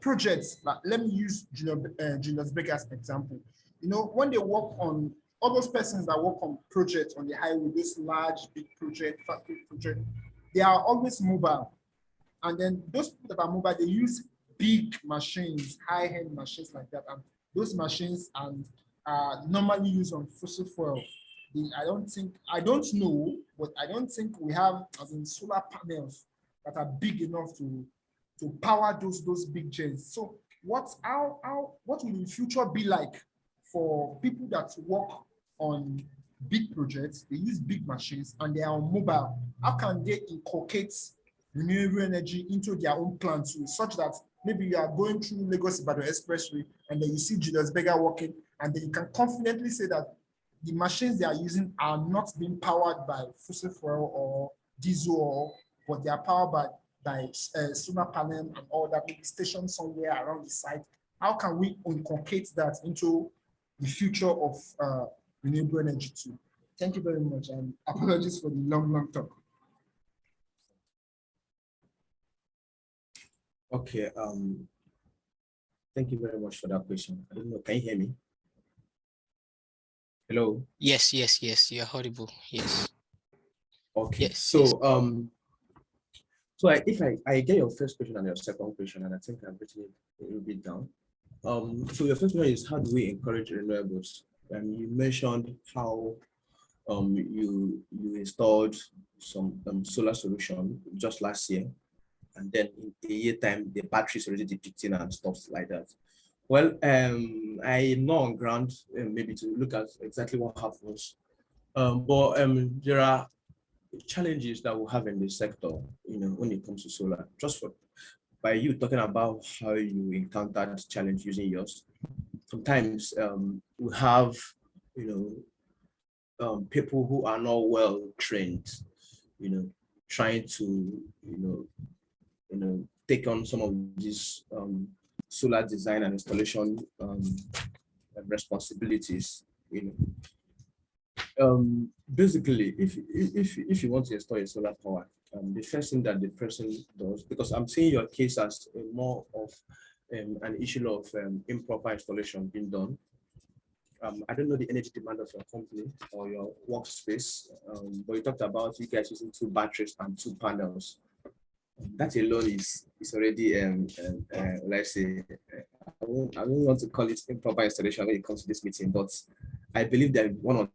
projects, like, let me use Julius Baker as an example. When they work on all those persons that work on projects on the highway, this large, big project, factory project, they are always mobile. And then those people that are mobile, they use big machines, high-end machines like that. And those machines are normally used on fossil fuel. I don't know, but I don't think we have as in solar panels that are big enough to power those big gens. So what will the future be like for people that work on big projects? They use big machines and they are mobile. How can they inculcate renewable energy into their own plan too, such that maybe you are going through Lagos Ibadan Expressway and then you see Julius Berger working, and then you can confidently say that the machines they are using are not being powered by fossil fuel or diesel, but they are powered by solar panel and all that, maybe stationed somewhere around the site. How can we inculcate that into the future of renewable energy too? Thank you very much, and apologies for the long talk. Okay. Thank you very much for that question. I don't know. Can you hear me? Hello. Yes. You're audible. Yes. Okay. Yes. So Yes. So if I get your first question and your second question, and I think I've written it a little bit down. So your first question is, how do we encourage renewables? And you mentioned how you installed some solar solution just last year, and then in a year time the battery is already depleting and stuff like that. Well, I'm not on ground maybe to look at exactly what happens, but there are challenges that we have in this sector, when it comes to solar. Just by you talking about how you encountered challenge using yours, sometimes we have, people who are not well trained, trying to, take on some of these solar design and installation responsibilities. Basically, if you want to install a solar power, the first thing that the person does, because I'm seeing your case as more of an issue of improper installation being done. I don't know the energy demand of your company or your workspace, but you talked about you guys using 2 batteries and 2 panels. That alone is already, let's say, I don't want to call it improper installation when it comes to this meeting, but I believe that one of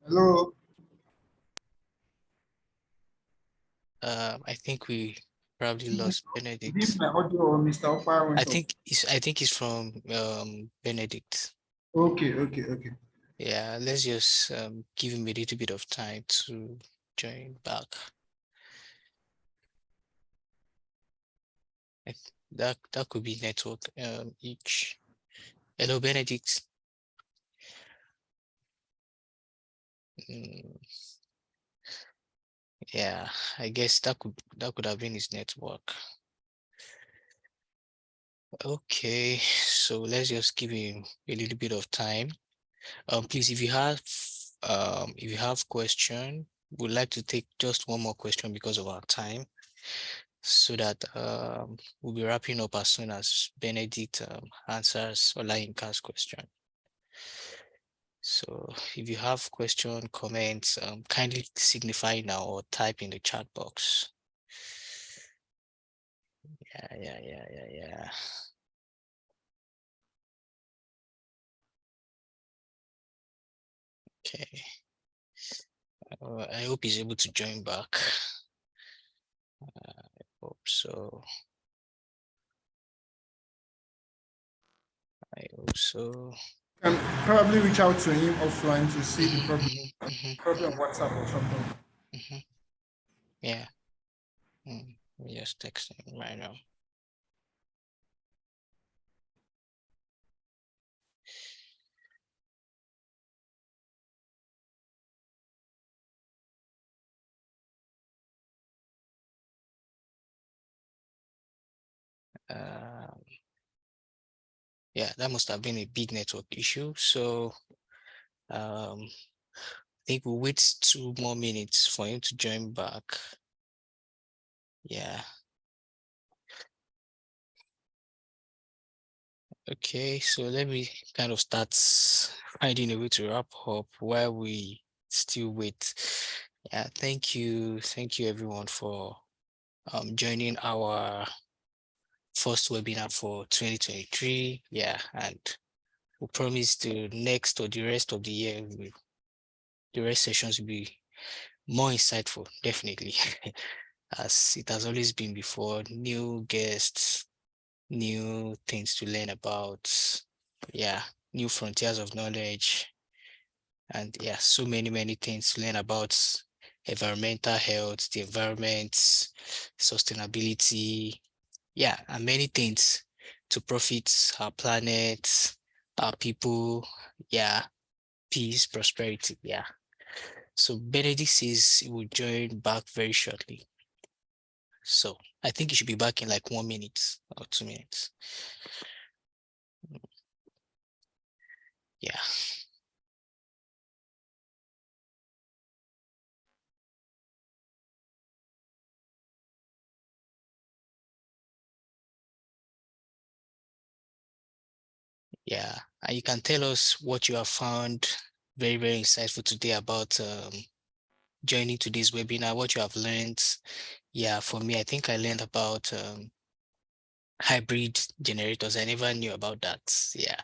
Hello. I think we probably lost Is this Benedict. my audio or Mr. Okpala I went off? think it's from Benedict. Okay, okay, okay. Yeah, let's just give him a little bit of time to join back. That could be network each. Hello, Benedict. Mm, yeah, I guess that could have been his network. Okay, so let's just give him a little bit of time. Please, if you have question, we'd like to take just one more question because of our time, so that we'll be wrapping up as soon as Benedict answers Olayinka's question. So if you have question, comments, kindly signify now or type in the chat box. Yeah. Okay. I hope he's able to join back. I hope so. I hope so. Can probably reach out to him offline to see the problem, Mhm. WhatsApp or something. Yeah. Just text him right now. Yeah, that must have been a big network issue. So I think we'll wait 2 more minutes for him to join back. Yeah. Okay, so let me kind of start finding a way to wrap up while we still wait. Yeah, thank you everyone for joining our first webinar for 2023. Yeah, and we promise the next or the rest of the year, the rest sessions will be more insightful, definitely, as it has always been before. New guests, new things to learn about, yeah, new frontiers of knowledge, and yeah, so many things to learn about environmental health, the environment, sustainability, yeah, and many things to profit our planet, our people, yeah, peace, prosperity, yeah. So Benedict says he will join back very shortly. So I think he should be back in like 1 minute or 2 minutes. Yeah. Yeah. And you can tell us what you have found very insightful today about joining today's webinar, what you have learned. Yeah, for me, I think I learned about hybrid generators. I never knew about that. Yeah.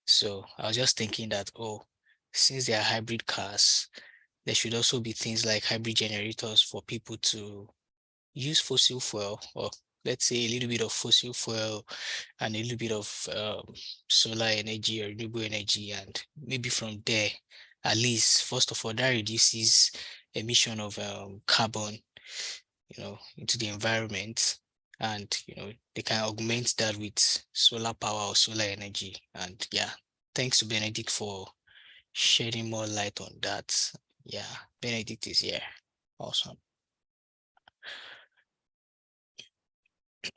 So I was just thinking that, oh, since they are hybrid cars, there should also be things like hybrid generators for people to use fossil fuel, or let's say a little bit of fossil fuel and a little bit of solar energy or renewable energy. And maybe from there, at least, first of all, that reduces emission of carbon, into the environment. And, they can augment that with solar power or solar energy. And yeah, thanks to Benedict for shedding more light on that. Yeah, Benedict is here. Awesome.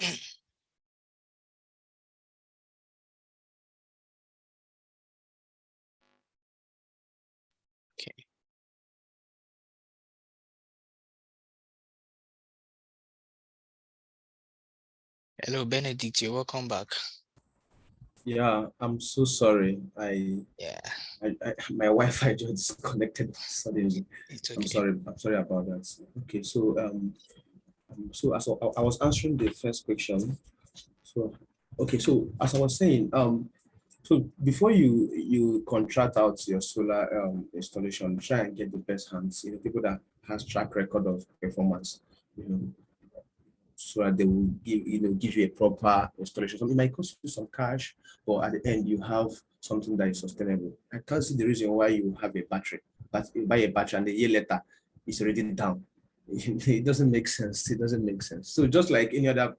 Okay. Hello, Benedict. You're welcome back. Yeah, I'm so sorry. Yeah, My Wi-Fi just disconnected suddenly. it's I'm okay. sorry. I'm sorry about that. Okay, so as I was answering the first question. So okay, so as I was saying, So before you contract out your solar installation, try and get the best hands, people that has track record of performance, you know, so that they will give you a proper installation. So it might cost you some cash, but at the end you have something that is sustainable. I can't see the reason why you have a battery, but you buy a battery and a year later it's already down. It doesn't make sense. It doesn't make sense. So just like any other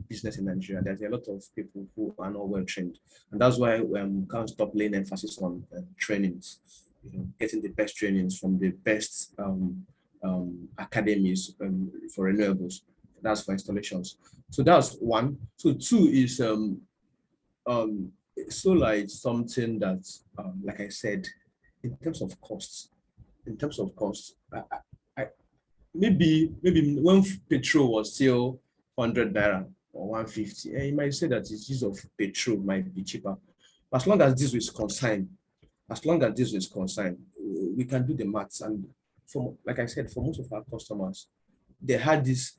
business in Nigeria, there's a lot of people who are not well trained, and that's why we can't stop laying emphasis on trainings. Getting the best trainings from the best academies for renewables. That's for installations. So that's one. So two is solar is something that, like I said, in terms of costs, maybe when petrol was still 100 naira or 150, you might say that the use of petrol might be cheaper. But as long as this is concerned, we can do the maths. And like I said, for most of our customers, they had this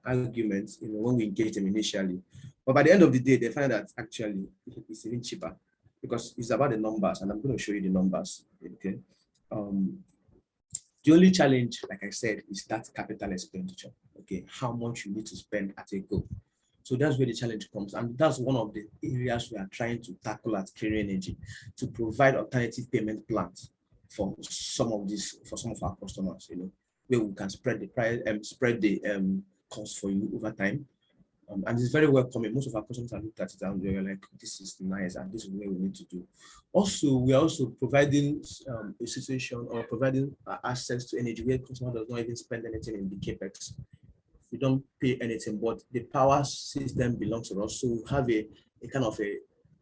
argument, when we engaged them initially. But by the end of the day, they find that actually it's even cheaper because it's about the numbers, and I'm going to show you the numbers. Okay. The only challenge, like I said, is that capital expenditure. Okay, how much you need to spend at a go. So that's where the challenge comes, and that's one of the areas we are trying to tackle at Carry Energy, to provide alternative payment plans for some of our customers. Where we can spread the price and spread the cost for you over time. And it's very welcoming. Most of our customers have looked at it and they're like, this is nice, and this is what we need to do. Also, we are also providing a situation or providing access to energy where customer does not even spend anything in the capex. We don't pay anything, but the power system belongs to us. So we have a kind of a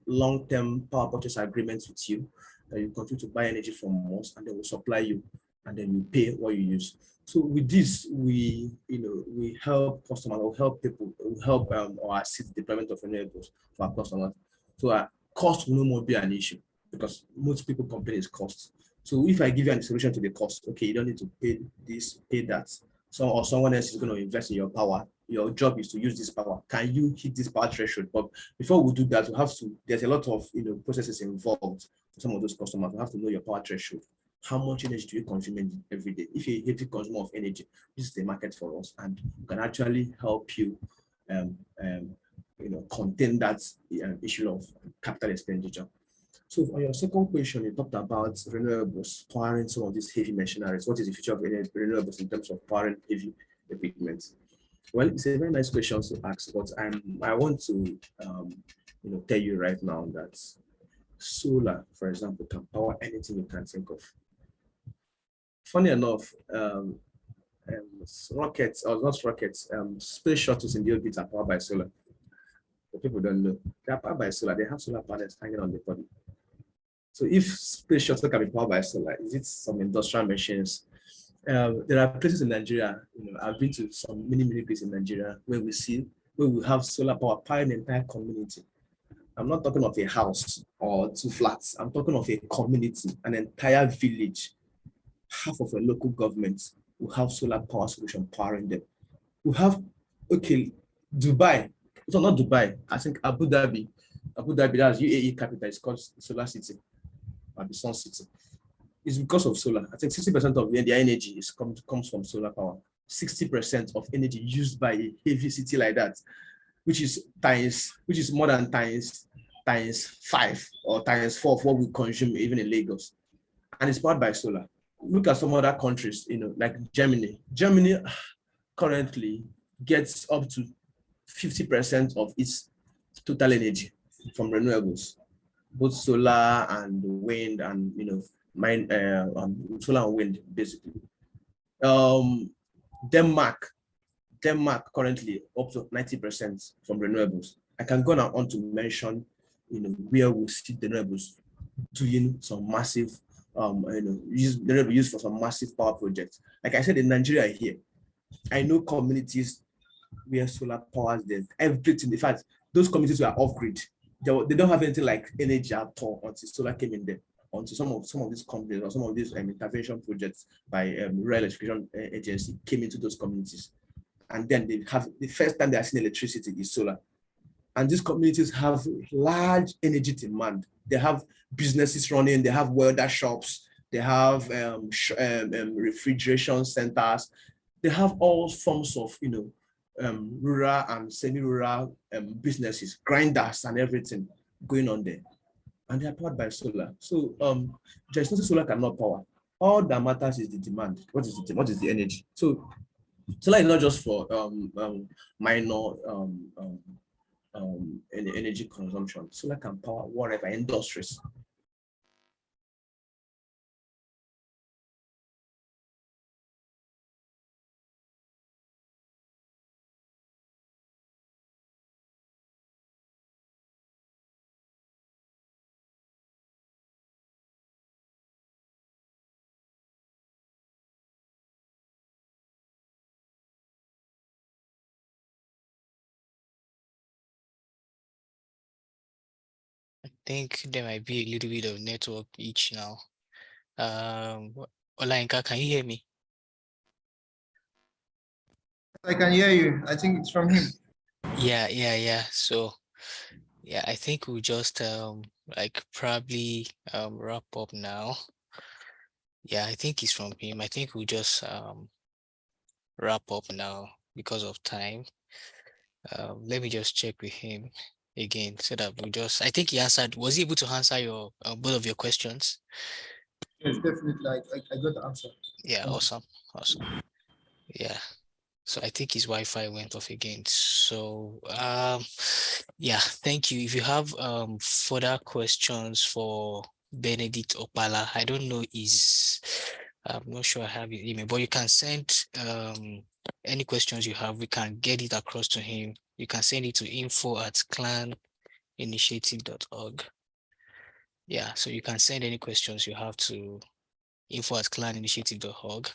long-term power purchase agreement with you that you continue to buy energy from us, and then we'll supply you, and then you pay what you use. So with this, we help customers, or help people, help or assist the deployment of renewables for our customers. So our cost will no more be an issue, because most people complain is cost. So if I give you a solution to the cost, okay, you don't need to pay this, pay that. Or someone else is going to invest in your power. Your job is to use this power. Can you hit this power threshold? But before we do that, we have to. There's a lot of processes involved for some of those customers. We have to know your power threshold. How much energy do you consume every day? If you're a heavy consumer of energy, this is the market for us, and we can actually help you, contain that issue of capital expenditure. So on your second question, you talked about renewables powering some of these heavy machineries. What is the future of renewables in terms of powering heavy equipment? Well, it's a very nice question to ask, but I want to tell you right now that solar, for example, can power anything you can think of. Funny enough, rockets, or not rockets, space shuttles in the orbit are powered by solar. But people don't know. They are powered by solar. They have solar panels hanging on the body. So if space shuttle can be powered by solar, is it some industrial machines? There are places in Nigeria, I've been to some many places in Nigeria where we have solar power powering the entire community. I'm not talking of a house or 2 flats. I'm talking of a community, an entire village. Half of a local government will have solar power solution powering them. We have, Dubai. So not Dubai. I think Abu Dhabi, that's UAE capital. It's called Solar City, or the Sun City. It's because of solar. I think 60% of the energy comes from solar power. 60% of energy used by a heavy city like that, which is more than times 5 or times 4 of what we consume even in Lagos, and it's powered by solar. Look at some other countries, like Germany. Germany currently gets up to 50% of its total energy from renewables, both solar and wind, and solar and wind, basically. Denmark currently up to 90% from renewables. I can go on to mention, where we see the renewables doing some massive, used for some massive power projects. Like I said, in Nigeria here, I know communities where solar powers them, everything. In fact, those communities were off grid. They don't have anything like energy at all until solar came in there. Until some of these companies or some of these intervention projects by Rural Electrification Agency came into those communities, and then they have the first time they are seeing electricity is solar. And these communities have large energy demand. They have businesses running, they have welder shops, they have refrigeration centers, they have all forms of, rural and semi-rural businesses, grinders and everything going on there. And they are powered by solar. So there's nothing solar cannot power. All that matters is the demand. What is the energy? So solar is not just for minor energy consumption. Solar can power whatever industries. I think there might be a little bit of network each now. Olayinka, can you hear me? I can hear you. I think it's from him. Yeah. So yeah, I think we'll just like probably wrap up now. Yeah, I think it's from him. I think we'll just wrap up now because of time. Let me just check with him again so that we just, I think he answered, was he able to answer your both of your questions? Yes, definitely. I got the answer. Yeah, awesome. Yeah. So I think his Wi-Fi went off again. So yeah, thank you. If you have further questions for Benedict Okpala, I don't know I'm not sure I have his email, but you can send any questions you have, we can get it across to him. You can send it to info@claninitiative.org. Yeah, so you can send any questions you have to info@claninitiative.org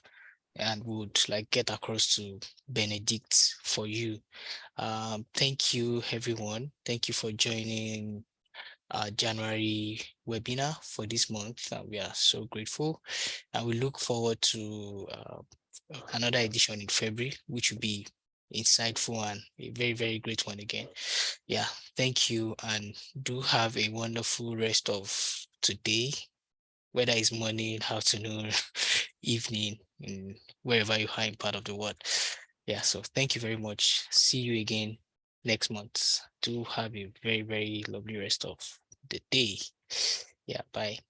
and would like get across to Benedict for you. Thank you, everyone. Thank you for joining our January webinar for this month. We are so grateful, and we look forward to another edition in February, which will be insightful and a very, very great one again. Yeah, thank you, and do have a wonderful rest of today, whether it's morning, afternoon, evening, wherever you are in part of the world. Yeah, so thank you very much. See you again next month. Do have a very, very lovely rest of the day. Yeah, bye.